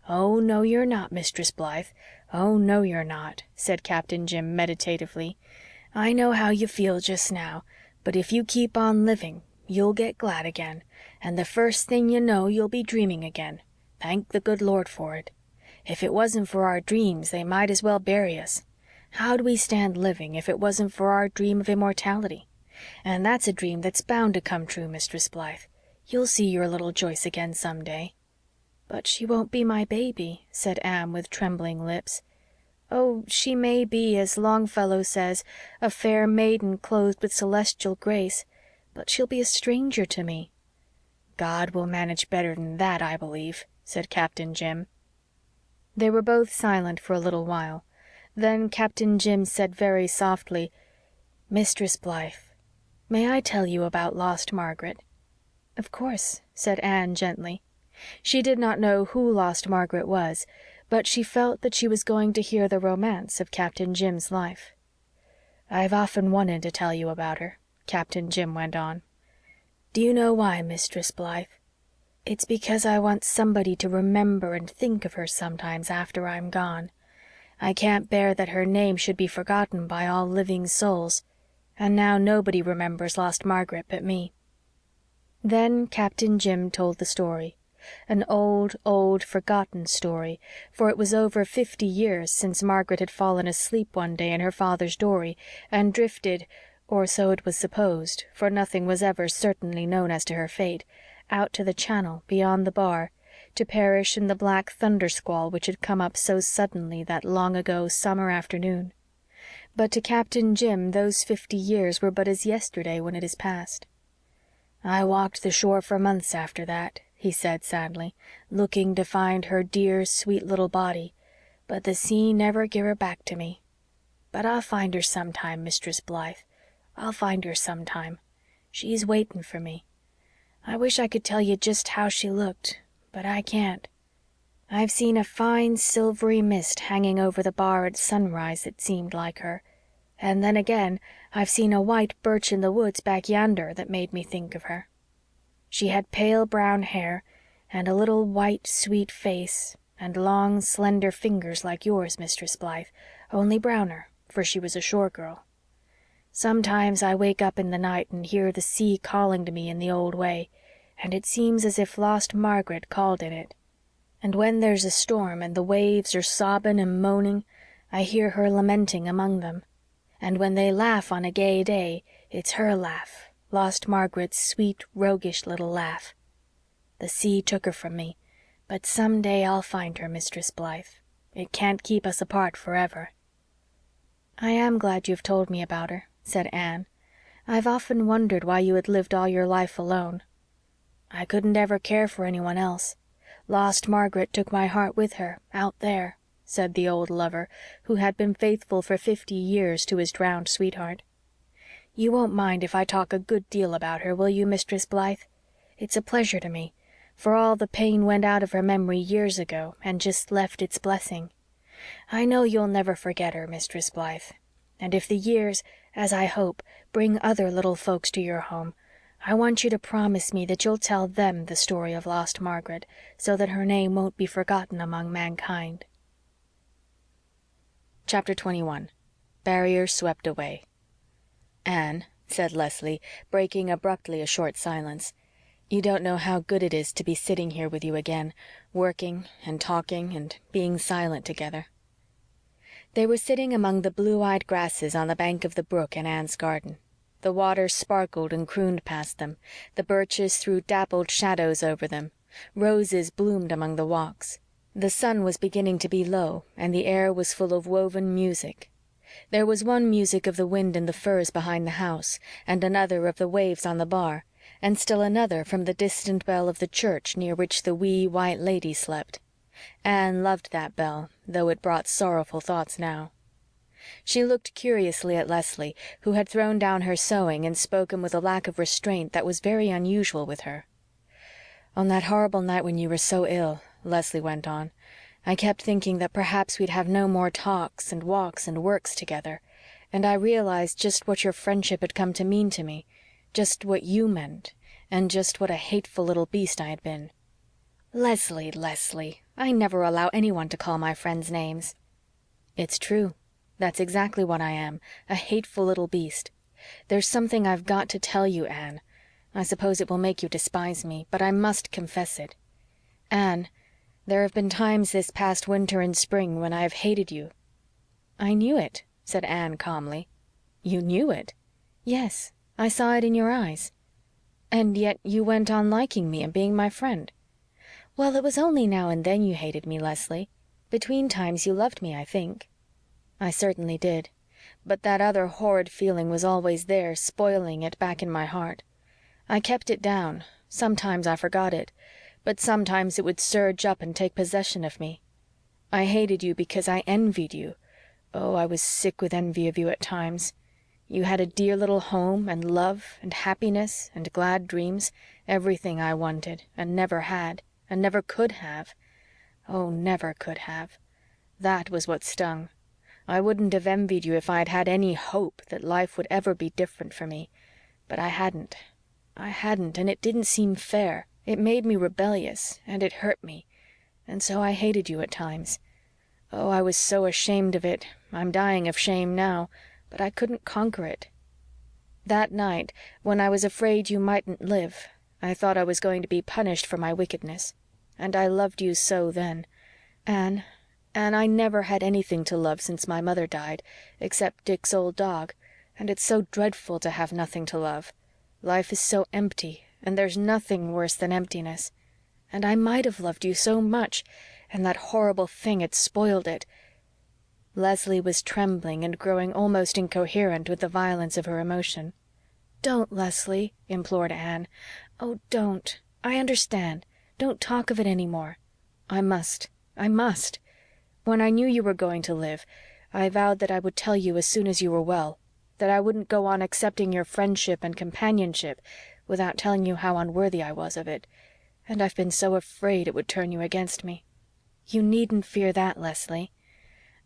"Oh, no, you're not, Mistress Blythe. Oh, no, you're not," said Captain Jim meditatively. "I know how you feel just now, but if you keep on living you'll get glad again, and the first thing you know you'll be dreaming again. Thank the good Lord for it. If it wasn't for our dreams they might as well bury us. How'd we stand living if it wasn't for our dream of immortality? And that's a dream that's bound to come true, Mistress Blythe. You'll see your little Joyce again some day." "But she won't be my baby," said Anne with trembling lips. "Oh, she may be, as Longfellow says, a fair maiden clothed with celestial grace, but she'll be a stranger to me." "God will manage better than that, I believe," said Captain Jim. They were both silent for a little while. Then Captain Jim said very softly, "Mistress Blythe, may I tell you about lost Margaret?" "Of course," said Anne gently. She did not know who lost Margaret was, but she felt that she was going to hear the romance of Captain Jim's life. "I've often wanted to tell you about her," Captain Jim went on. "Do you know why, Mistress Blythe? It's because I want somebody to remember and think of her sometimes after I'm gone. I can't bear that her name should be forgotten by all living souls, and now nobody remembers lost Margaret but me." Then Captain Jim told the story. An old, forgotten story, for it was over 50 years since Margaret had fallen asleep one day in her father's dory and drifted, or so it was supposed, for nothing was ever certainly known as to her fate, out to the channel beyond the bar, to perish in the black thunder-squall which had come up so suddenly that long-ago summer afternoon. But to Captain Jim those 50 years were but as yesterday when it is past. "I walked the shore for months after that," he said sadly, "looking to find her dear, sweet little body, but the sea never give her back to me. But I'll find her sometime, Mistress Blythe. I'll find her sometime. She's waiting for me. I wish I could tell you just how she looked, but I can't. I've seen a fine silvery mist hanging over the bar at sunrise that seemed like her, and then again I've seen a white birch in the woods back yonder that made me think of her. She had pale brown hair and a little white, sweet face and long, slender fingers like yours, Mistress Blythe, only browner, for she was a shore girl. Sometimes I wake up in the night and hear the sea calling to me in the old way, and it seems as if lost Margaret called in it. And when there's a storm and the waves are sobbing and moaning, I hear her lamenting among them. And when they laugh on a gay day, it's her laugh, lost Margaret's sweet, roguish little laugh. The sea took her from me, But some day I'll find her, Mistress Blythe. It can't keep us apart forever." "I am glad you've told me about her," said Anne. "I've often wondered why you had lived all your life alone." "I couldn't ever care for anyone else. Lost Margaret took my heart with her, out there," said the old lover, who had been faithful for 50 years to his drowned sweetheart. "You won't mind if I talk a good deal about her, will you, Mistress Blythe? It's a pleasure to me, for all the pain went out of her memory years ago and just left its blessing. I know you'll never forget her, Mistress Blythe. And if the years, as I hope, bring other little folks to your home, I want you to promise me that you'll tell them the story of lost Margaret, so that her name won't be forgotten among mankind." Chapter 21. Barriers Swept Away. "Anne," said Leslie, breaking abruptly a short silence, "you don't know how good it is to be sitting here with you again, working and talking and being silent together." They were sitting among the blue-eyed grasses on the bank of the brook in Anne's garden. The water sparkled and crooned past them. The birches threw dappled shadows over them. Roses bloomed among the walks. The sun was beginning to be low, and the air was full of woven music. There was one music of the wind in the firs behind the house, and another of the waves on the bar, and still another from the distant bell of the church near which the wee white lady slept. Anne loved that bell, though it brought sorrowful thoughts now. She looked curiously at Leslie, who had thrown down her sewing and spoken with a lack of restraint that was very unusual with her. "On that horrible night when you were so ill," Leslie went on, "I kept thinking that perhaps we'd have no more talks and walks and works together, and I realized just what your friendship had come to mean to me, just what you meant, and just what a hateful little beast I had been." "Leslie, Leslie, I never allow anyone to call my friends names." "It's true. That's exactly what I am, a hateful little beast. There's something I've got to tell you, Anne. I suppose it will make you despise me, but I must confess it. Anne, there have been times this past winter and spring when I have hated you." "I knew it," said Anne calmly. "You knew it?" "Yes, I saw it in your eyes." "And yet you went on liking me and being my friend." "Well, it was only now and then you hated me, Leslie. Between times you loved me, I think." "I certainly did. But that other horrid feeling was always there, spoiling it back in my heart. I kept it down. Sometimes I forgot it, but sometimes it would surge up and take possession of me. I hated you because I envied you. Oh, I was sick with envy of you at times. You had a dear little home and love and happiness and glad dreams, everything I wanted and never had and never could have. Oh, never could have. That was what stung. I wouldn't have envied you if I'd had any hope that life would ever be different for me. But I hadn't, and it didn't seem fair. It made me rebellious, and it hurt me. And so I hated you at times. Oh, I was so ashamed of it. I'm dying of shame now, but I couldn't conquer it. That night, when I was afraid you mightn't live, I thought I was going to be punished for my wickedness. And I loved you so then. Anne, I never had anything to love since my mother died, except Dick's old dog, and it's so dreadful to have nothing to love. Life is so empty, and there's nothing worse than emptiness. And I might have loved you so much, and that horrible thing had spoiled it." Leslie was trembling and growing almost incoherent with the violence of her emotion. "Don't, Leslie," implored Anne. "Oh, don't. I understand. Don't talk of it any more." "I must. When I knew you were going to live, I vowed that I would tell you as soon as you were well, that I wouldn't go on accepting your friendship and companionship without telling you how unworthy I was of it, and I've been so afraid it would turn you against me. You needn't fear that, Leslie.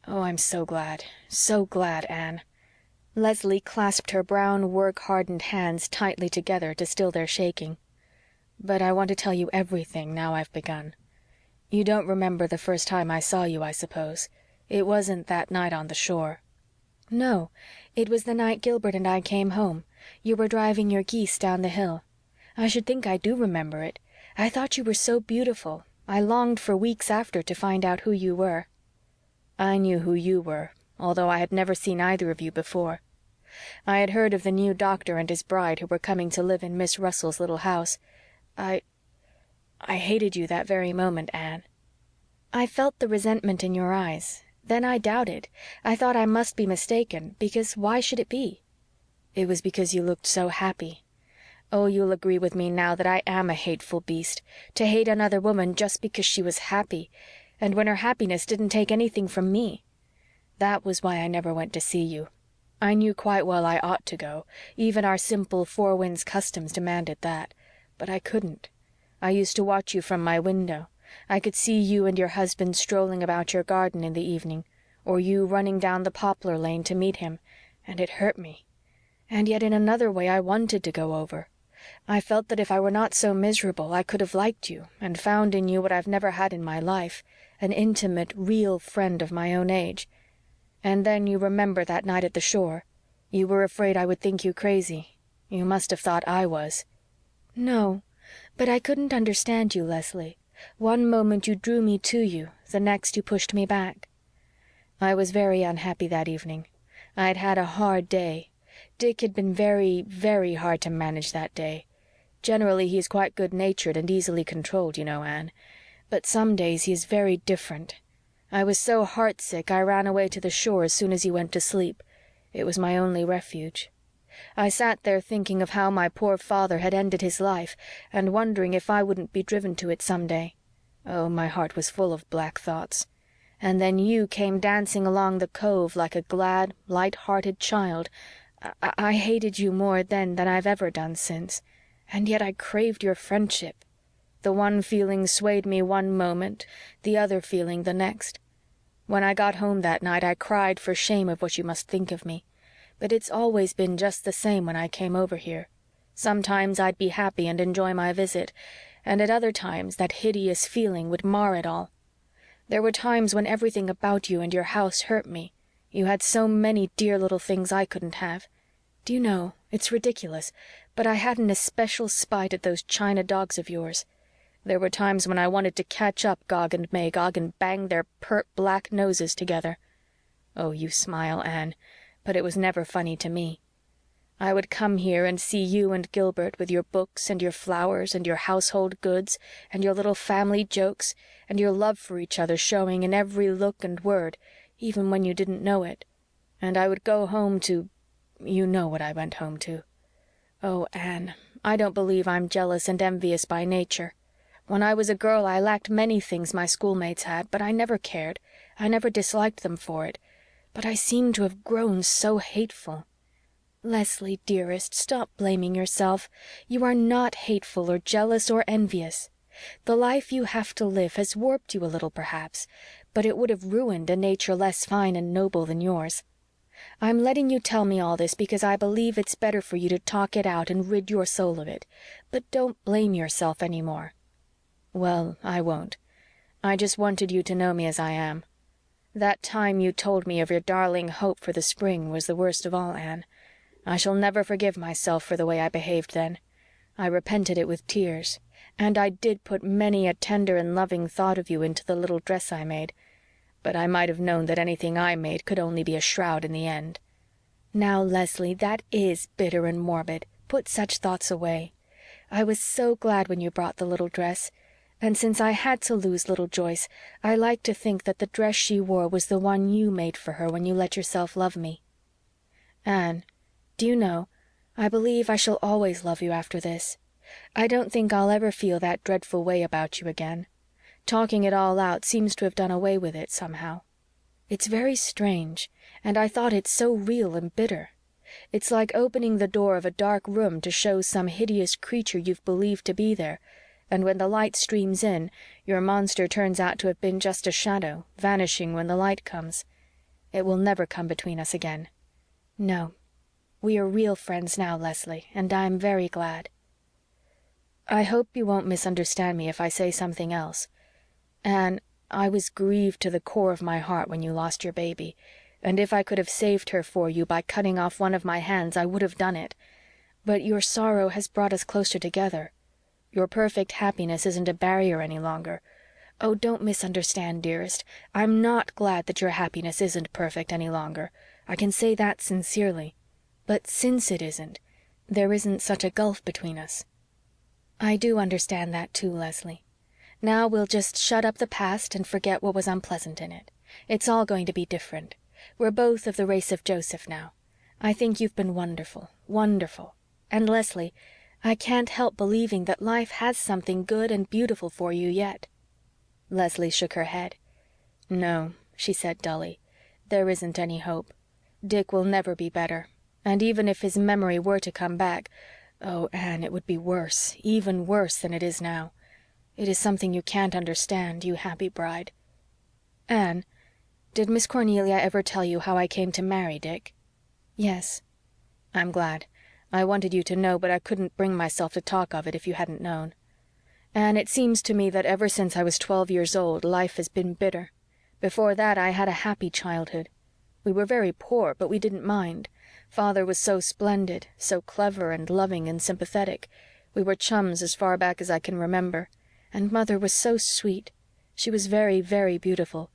Oh, I'm so glad, Anne." Leslie clasped her brown, work-hardened hands tightly together to still their shaking. "But I want to tell you everything now I've begun. You don't remember the first time I saw you, I suppose. It wasn't that night on the shore." "No, it was the night Gilbert and I came home. You were driving your geese down the hill. I should think I do remember it. I thought you were so beautiful. I longed for weeks after to find out who you were." "I knew who you were, although I had never seen either of you before. I had heard of the new doctor and his bride who were coming to live in Miss Russell's little house. I I hated you that very moment, Anne." "I felt the resentment in your eyes. Then I doubted. I thought I must be mistaken, because why should it be?" "It was because you looked so happy. Oh, you'll agree with me now that I am a hateful beast, to hate another woman just because she was happy, and when her happiness didn't take anything from me. That was why I never went to see you. I knew quite well I ought to go. Even our simple Four Winds customs demanded that. But I couldn't. I used to watch you from my window. I could see you and your husband strolling about your garden in the evening, or you running down the poplar lane to meet him, and it hurt me. And yet in another way I wanted to go over. I felt that if I were not so miserable I could have liked you and found in you what I've never had in my life, an intimate, real friend of my own age. And then you remember that night at the shore. You were afraid I would think you crazy. You must have thought I was." "No, but I couldn't understand you, Leslie. One moment you drew me to you, the next you pushed me back." "I was very unhappy that evening. I'd had a hard day. Dick had been very, very hard to manage that day. Generally he is quite good-natured and easily controlled, you know, Anne. But some days he is very different. I was so heartsick I ran away to the shore as soon as he went to sleep. It was my only refuge. I sat there thinking of how my poor father had ended his life and wondering if I wouldn't be driven to it some day. Oh, my heart was full of black thoughts. And then you came dancing along the cove like a glad, light-hearted child. I hated you more then than I've ever done since, and yet I craved your friendship. The one feeling swayed me one moment, the other feeling the next. When I got home that night I cried for shame of what you must think of me. But it's always been just the same when I came over here. Sometimes I'd be happy and enjoy my visit, and at other times that hideous feeling would mar it all. There were times when everything about you and your house hurt me. You had so many dear little things I couldn't have. Do you know, it's ridiculous, but I had an especial spite at those china dogs of yours. There were times when I wanted to catch up Gog and Magog and bang their pert black noses together. Oh, you smile, Anne, but it was never funny to me. I would come here and see you and Gilbert with your books and your flowers and your household goods and your little family jokes and your love for each other showing in every look and word, even when you didn't know it. And I would go home to— you know what I went home to. Oh, Anne, I don't believe I'm jealous and envious by nature. When I was a girl I lacked many things my schoolmates had, but I never cared. I never disliked them for it. But I seem to have grown so hateful. Leslie, dearest, stop blaming yourself. You are not hateful or jealous or envious. The life you have to live has warped you a little, perhaps, but it would have ruined a nature less fine and noble than yours. I'm letting you tell me all this because I believe it's better for you to talk it out and rid your soul of it. But don't blame yourself any more." "Well, I won't. I just wanted you to know me as I am. That time you told me of your darling hope for the spring was the worst of all, Anne. I shall never forgive myself for the way I behaved then. I repented it with tears, and I did put many a tender and loving thought of you into the little dress I made. But I might have known that anything I made could only be a shroud in the end." "Now, Leslie, that is bitter and morbid. Put such thoughts away. I was so glad when you brought the little dress. And since I had to lose little Joyce, I like to think that the dress she wore was the one you made for her when you let yourself love me. Anne, do you know, I believe I shall always love you after this. I don't think I'll ever feel that dreadful way about you again. Talking it all out seems to have done away with it somehow. It's very strange, and I thought it so real and bitter. It's like opening the door of a dark room to show some hideous creature you've believed to be there, and when the light streams in, your monster turns out to have been just a shadow, vanishing when the light comes. It will never come between us again. No. We are real friends now, Leslie, and I'm very glad. I hope you won't misunderstand me if I say something else. Anne, I was grieved to the core of my heart when you lost your baby, and if I could have saved her for you by cutting off one of my hands, I would have done it. But your sorrow has brought us closer together. Your perfect happiness isn't a barrier any longer. Oh, don't misunderstand, dearest. I'm not glad that your happiness isn't perfect any longer. I can say that sincerely. But since it isn't, there isn't such a gulf between us. I do understand that too, Leslie. Now we'll just shut up the past and forget what was unpleasant in it. It's all going to be different. We're both of the race of Joseph now. I think you've been wonderful, wonderful. And Leslie, I can't help believing that life has something good and beautiful for you yet." Leslie shook her head. "No," she said dully. "There isn't any hope. Dick will never be better. And even if his memory were to come back, oh, Anne, it would be worse, even worse than it is now. It is something you can't understand, you happy bride." "Anne, did Miss Cornelia ever tell you how I came to marry Dick?" "Yes." "I'm glad. I wanted you to know, but I couldn't bring myself to talk of it if you hadn't known. And it seems to me that ever since I was 12 years old life has been bitter. Before that I had a happy childhood. We were very poor, but we didn't mind. Father was so splendid, so clever and loving and sympathetic. We were chums as far back as I can remember. And Mother was so sweet. She was very, very beautiful.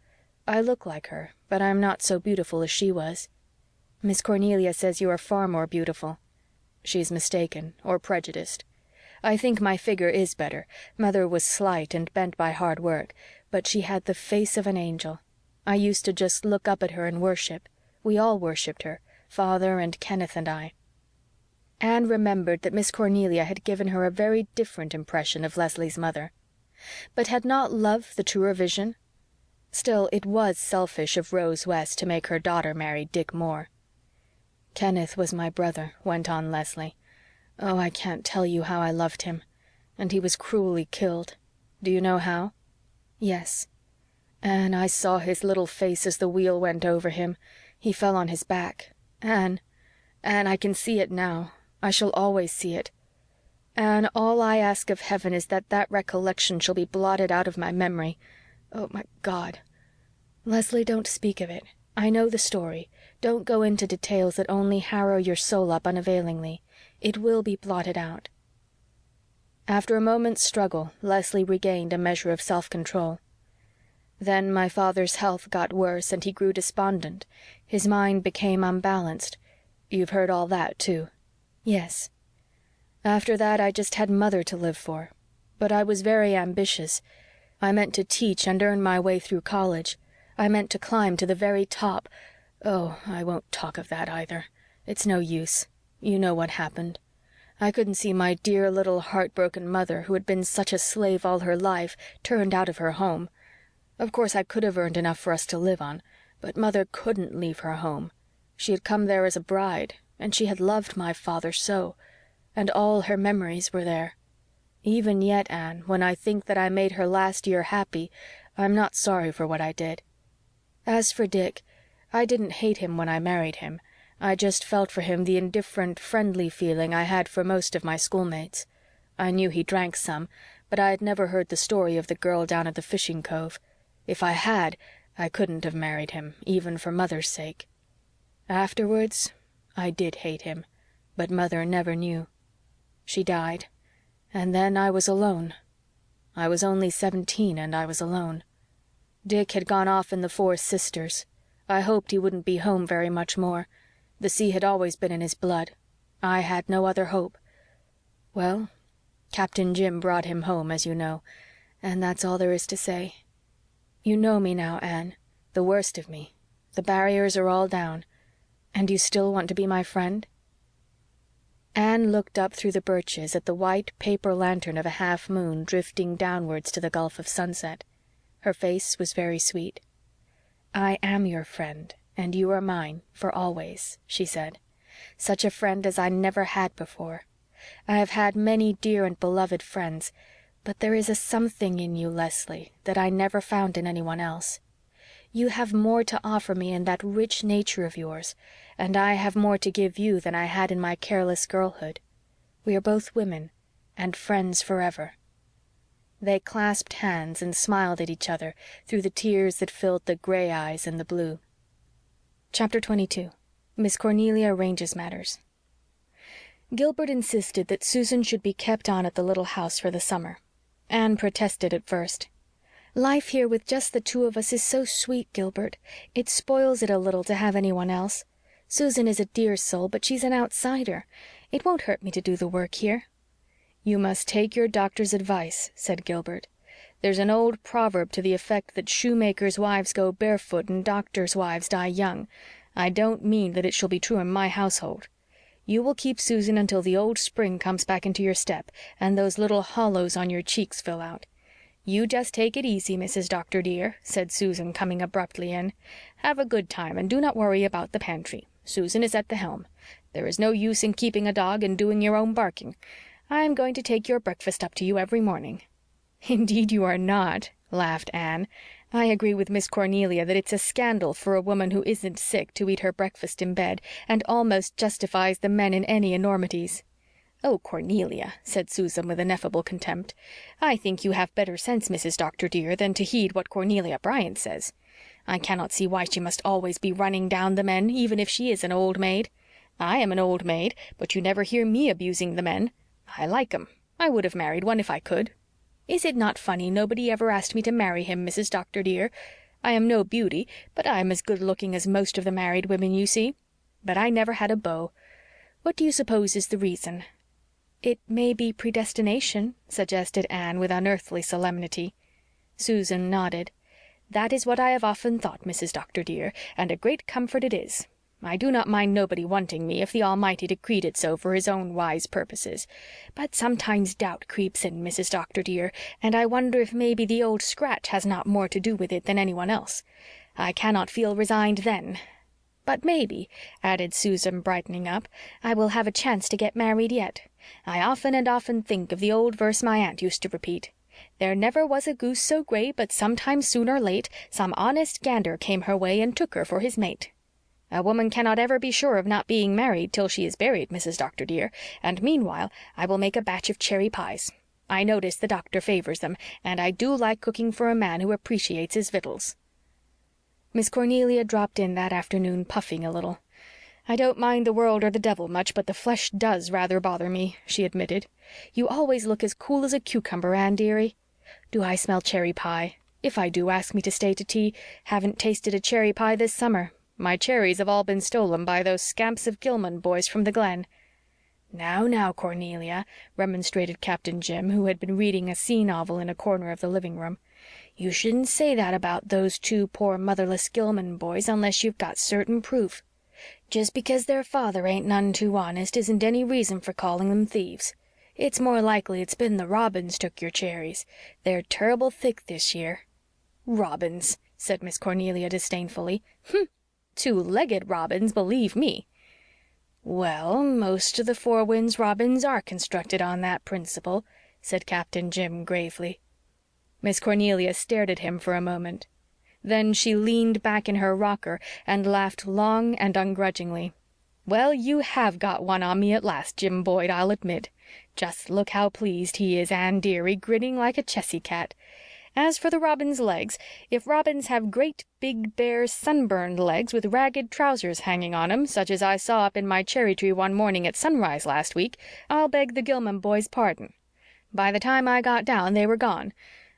I look like her, but I'm not so beautiful as she was." "Miss Cornelia says you are far more beautiful." "She's mistaken, or prejudiced. I think my figure is better. Mother was slight and bent by hard work, but she had the face of an angel. I used to just look up at her and worship. We all worshipped her, Father and Kenneth and I." Anne remembered that Miss Cornelia had given her a very different impression of Leslie's mother. But had not love the truer vision? Still, it was selfish of Rose West to make her daughter marry Dick Moore. "Kenneth was my brother," went on Leslie. "Oh, I can't tell you how I loved him. And he was cruelly killed. Do you know how?" "Yes." "Anne, I saw his little face as the wheel went over him. He fell on his back. Anne, I can see it now. I shall always see it. Anne, all I ask of heaven is that that recollection shall be blotted out of my memory. Oh, my God!" "Leslie, don't speak of it. I know the story. Don't go into details that only harrow your soul up unavailingly. It will be blotted out." After a moment's struggle, Leslie regained a measure of self-control. "Then my father's health got worse and he grew despondent. His mind became unbalanced. You've heard all that, too." "Yes." "After that I just had Mother to live for. But I was very ambitious. I meant to teach and earn my way through college. I meant to climb to the very top. Oh, I won't talk of that either. It's no use. You know what happened. I couldn't see my dear little heartbroken mother, who had been such a slave all her life, turned out of her home. Of course I could have earned enough for us to live on, but Mother couldn't leave her home. She had come there as a bride, and she had loved my father so, and all her memories were there. Even yet, Anne, when I think that I made her last year happy, I'm not sorry for what I did. As for Dick, I didn't hate him when I married him. I just felt for him the indifferent, friendly feeling I had for most of my schoolmates. I knew he drank some, but I had never heard the story of the girl down at the fishing cove. If I had, I couldn't have married him, even for Mother's sake. Afterwards, I did hate him, but Mother never knew. She died, and then I was alone. I was only 17 and I was alone. Dick had gone off in the Four Sisters. I hoped he wouldn't be home very much more. The sea had always been in his blood. I had no other hope. Well, Captain Jim brought him home, as you know, and that's all there is to say. You know me now, Anne, the worst of me. The barriers are all down. And you still want to be my friend?" Anne looked up through the birches at the white paper lantern of a half moon drifting downwards to the gulf of sunset. Her face was very sweet. "I am your friend, and you are mine, for always," she said. "Such a friend as I never had before. I have had many dear and beloved friends, but there is a something in you, Leslie, that I never found in anyone else. You have more to offer me in that rich nature of yours, and I have more to give you than I had in my careless girlhood. We are both women, and friends forever." They clasped hands and smiled at each other through the tears that filled the gray eyes and the blue. Chapter 22. Miss Cornelia arranges matters. Gilbert insisted that Susan should be kept on at the little house for the summer. Anne protested at first. "Life here with just the two of us is so sweet, Gilbert. It spoils it a little to have anyone else. Susan is a dear soul, but she's an outsider. It won't hurt me to do the work here." "You must take your doctor's advice," said Gilbert. There's an old proverb to the effect that shoemakers' wives go barefoot and doctors' wives die young. I don't mean that it shall be true in my household. You will keep Susan until the old spring comes back into your step and those little hollows on your cheeks fill out. You just take it easy, Mrs. Doctor, dear," said Susan, coming abruptly in. "Have a good time and do not worry about the pantry. Susan is at the helm. There is no use in keeping a dog and doing your own barking. I am going to take your breakfast up to you every morning." "Indeed you are not," laughed Anne. "I agree with Miss Cornelia that it's a scandal for a woman who isn't sick to eat her breakfast in bed, and almost justifies the men in any enormities." "Oh, Cornelia," said Susan with ineffable contempt. "I think you have better sense, Mrs. Doctor, dear, than to heed what Cornelia Bryant says. I cannot see why she must always be running down the men, even if she is an old maid. I am an old maid, but you never hear me abusing the men. I like 'em. I would have married one if I could. Is it not funny nobody ever asked me to marry him, Mrs. Doctor, dear? I am no beauty, but I am as good looking as most of the married women you see. But I never had a beau. What do you suppose is the reason?" "It may be predestination," suggested Anne with unearthly solemnity. Susan nodded. "That is what I have often thought, Mrs. Doctor, dear, and a great comfort it is. I do not mind nobody wanting me if the Almighty decreed it so for his own wise purposes. But sometimes doubt creeps in, Mrs. Doctor, dear, and I wonder if maybe the old scratch has not more to do with it than anyone else. I cannot feel resigned then. But maybe," added Susan, brightening up, "I will have a chance to get married yet. I often and often think of the old verse my aunt used to repeat. 'There never was a goose so gray but sometime soon or late some honest gander came her way and took her for his mate.' A woman cannot ever be sure of not being married till she is buried, Mrs. Doctor, dear, and meanwhile I will make a batch of cherry pies. I notice the doctor favors them, and I do like cooking for a man who appreciates his victuals." Miss Cornelia dropped in that afternoon puffing a little. "I don't mind the world or the devil much, but the flesh does rather bother me," she admitted. "You always look as cool as a cucumber, Anne dearie. Do I smell cherry pie? If I do, ask me to stay to tea. Haven't tasted a cherry pie this summer. My cherries have all been stolen by those scamps of Gilman boys from the Glen." "Now, now, Cornelia," remonstrated Captain Jim, who had been reading a sea novel in a corner of the living room. "You shouldn't say that about those two poor motherless Gilman boys unless you've got certain proof. Just because their father ain't none too honest isn't any reason for calling them thieves. It's more likely it's been the robins took your cherries. They're turrible thick this year." "Robins," said Miss Cornelia disdainfully. "Humph! Two-legged robins, believe me." "Well, most of the Four Winds robins are constructed on that principle," said Captain Jim gravely. Miss Cornelia stared at him for a moment. Then she leaned back in her rocker and laughed long and ungrudgingly. "Well, you have got one on me at last, Jim Boyd, I'll admit. Just look how pleased he is, Anne dearie, grinning like a chessy cat. As for the robin's legs, if robins have great, big, bare, sunburned legs with ragged trousers hanging on 'em, such as I saw up in my cherry tree one morning at sunrise last week, I'll beg the Gilman boys' pardon. By the time I got down they were gone.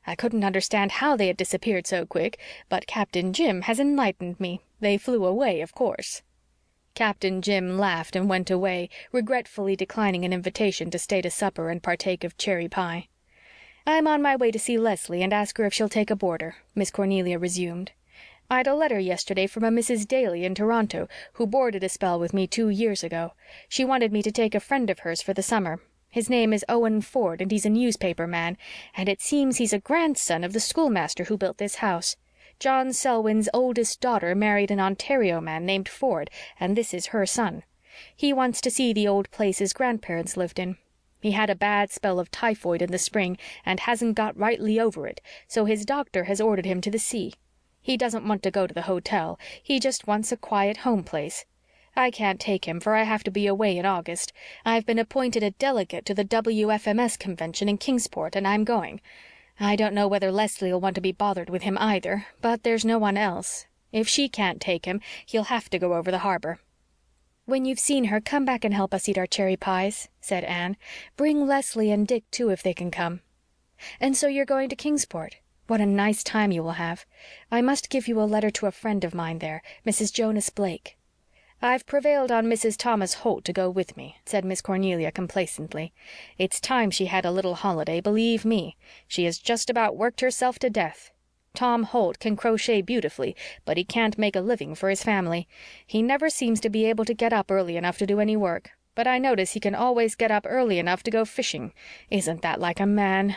I couldn't understand how they had disappeared so quick, but Captain Jim has enlightened me. They flew away, of course." Captain Jim laughed and went away, regretfully declining an invitation to stay to supper and partake of cherry pie. "I'm on my way to see Leslie and ask her if she'll take a boarder," Miss Cornelia resumed. "I'd a letter yesterday from a Mrs. Daly in Toronto, who boarded a spell with me 2 years ago. She wanted me to take a friend of hers for the summer. His name is Owen Ford, and he's a newspaper man, and it seems he's a grandson of the schoolmaster who built this house. John Selwyn's oldest daughter married an Ontario man named Ford, and this is her son. He wants to see the old place his grandparents lived in. He had a bad spell of typhoid in the spring and hasn't got rightly over it, so his doctor has ordered him to the sea. He doesn't want to go to the hotel. He just wants a quiet home place. I can't take him, for I have to be away in August. I've been appointed a delegate to the WFMS convention in Kingsport, and I'm going. I don't know whether Leslie'll want to be bothered with him either, but there's no one else. If she can't take him, he'll have to go over the harbor." "When you've seen her, come back and help us eat our cherry pies," said Anne. "Bring Leslie and Dick, too, if they can come. And so you're going to Kingsport. What a nice time you will have. I must give you a letter to a friend of mine there, Mrs. Jonas Blake." "I've prevailed on Mrs. Thomas Holt to go with me," said Miss Cornelia complacently. "It's time she had a little holiday, believe me. She has just about worked herself to death. Tom Holt can crochet beautifully, but he can't make a living for his family. He never seems to be able to get up early enough to do any work, but I notice he can always get up early enough to go fishing. Isn't that like a man?"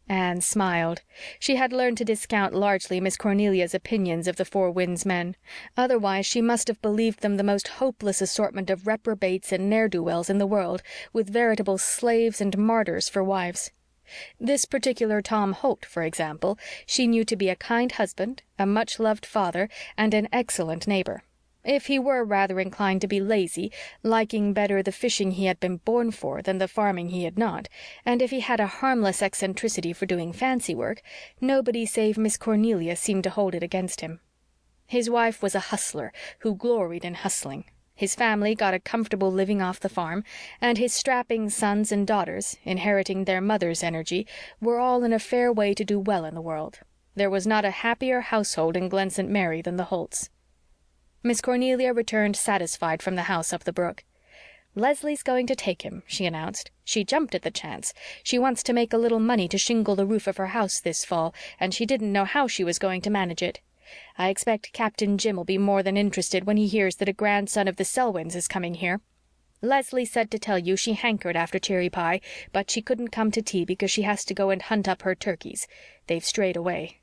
Anne smiled. She had learned to discount largely Miss Cornelia's opinions of the Four Winds men. Otherwise she must have believed them the most hopeless assortment of reprobates and ne'er-do-wells in the world, with veritable slaves and martyrs for wives. This particular Tom Holt, for example, she knew to be a kind husband, a much-loved father, and an excellent neighbor. If he were rather inclined to be lazy, liking better the fishing he had been born for than the farming he had not, and if he had a harmless eccentricity for doing fancy work, nobody save Miss Cornelia seemed to hold it against him. His wife was a hustler who gloried in hustling. His family got a comfortable living off the farm, and his strapping sons and daughters, inheriting their mother's energy, were all in a fair way to do well in the world. There was not a happier household in Glen St. Mary than the Holts. Miss Cornelia returned satisfied from the house up the brook. "Leslie's going to take him," she announced. "She jumped at the chance. She wants to make a little money to shingle the roof of her house this fall, and she didn't know how she was going to manage it. I expect Captain Jim'll be more than interested when he hears that a grandson of the Selwyns is coming here. Leslie said to tell you she hankered after cherry pie, but she couldn't come to tea because she has to go and hunt up her turkeys. They've strayed away.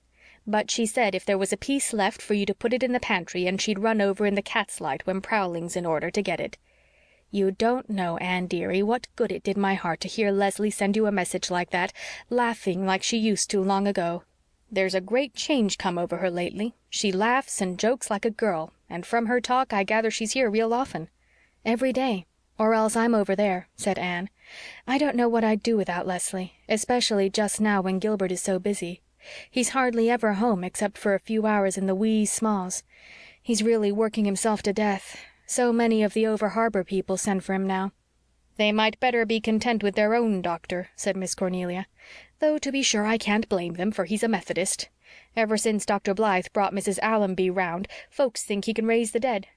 But she said if there was a piece left for you to put it in the pantry and she'd run over in the cat's light when prowling's in order to get it. You don't know, Anne dearie, what good it did my heart to hear Leslie send you a message like that, laughing like she used to long ago. There's a great change come over her lately. She laughs and jokes like a girl, and from her talk I gather she's here real often." "Every day. Or else I'm over there," said Anne. "I don't know what I'd do without Leslie, especially just now when Gilbert is so busy. He's hardly ever home except for a few hours in the wee smalls. He's really working himself to death. So many of the over-harbor people send for him now." "They might better be content with their own doctor," said Miss Cornelia. "Though to be sure I can't blame them, for he's a Methodist. Ever since Dr. Blythe brought Mrs. Allonby round, folks think he can raise the dead.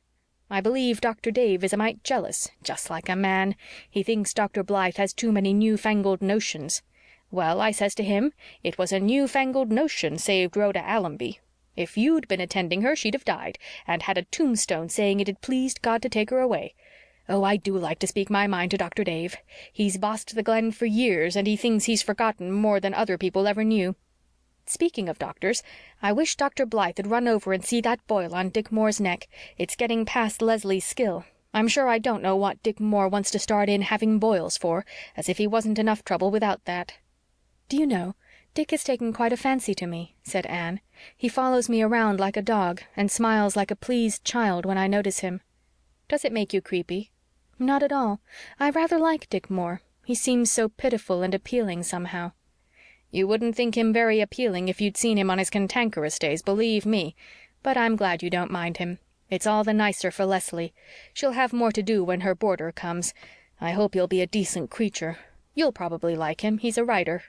I believe Dr. Dave is a mite jealous, just like a man. He thinks Dr. Blythe has too many new-fangled notions. Well, I says to him, it was a new-fangled notion saved Rhoda Allonby. If you'd been attending her, she'd have died, and had a tombstone saying it had pleased God to take her away. Oh, I do like to speak my mind to Dr. Dave. He's bossed the Glen for years, and he thinks he's forgotten more than other people ever knew. Speaking of doctors, I wish Dr. Blythe had run over and see that boil on Dick Moore's neck. It's getting past Leslie's skill. I'm sure I don't know what Dick Moore wants to start in having boils for, as if he wasn't enough trouble without that." "Do you know, Dick has taken quite a fancy to me," said Anne. "He follows me around like a dog and smiles like a pleased child when I notice him." "Does it make you creepy?" "Not at all. I rather like Dick Moore. He seems so pitiful and appealing somehow." "You wouldn't think him very appealing if you'd seen him on his cantankerous days, believe me. But I'm glad you don't mind him. It's all the nicer for Leslie. She'll have more to do when her boarder comes. I hope he'll be a decent creature. You'll probably like him. He's a writer."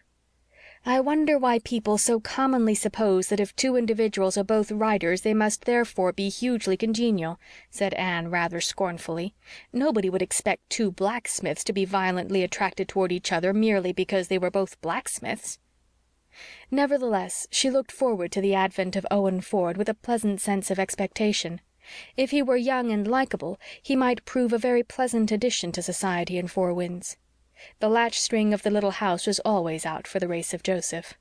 "I wonder why people so commonly suppose that if two individuals are both writers they must therefore be hugely congenial," said Anne rather scornfully. "Nobody would expect two blacksmiths to be violently attracted toward each other merely because they were both blacksmiths." Nevertheless, she looked forward to the advent of Owen Ford with a pleasant sense of expectation. If he were young and likable, he might prove a very pleasant addition to society in Four Winds. The latch string of the little house was always out for the race of Joseph.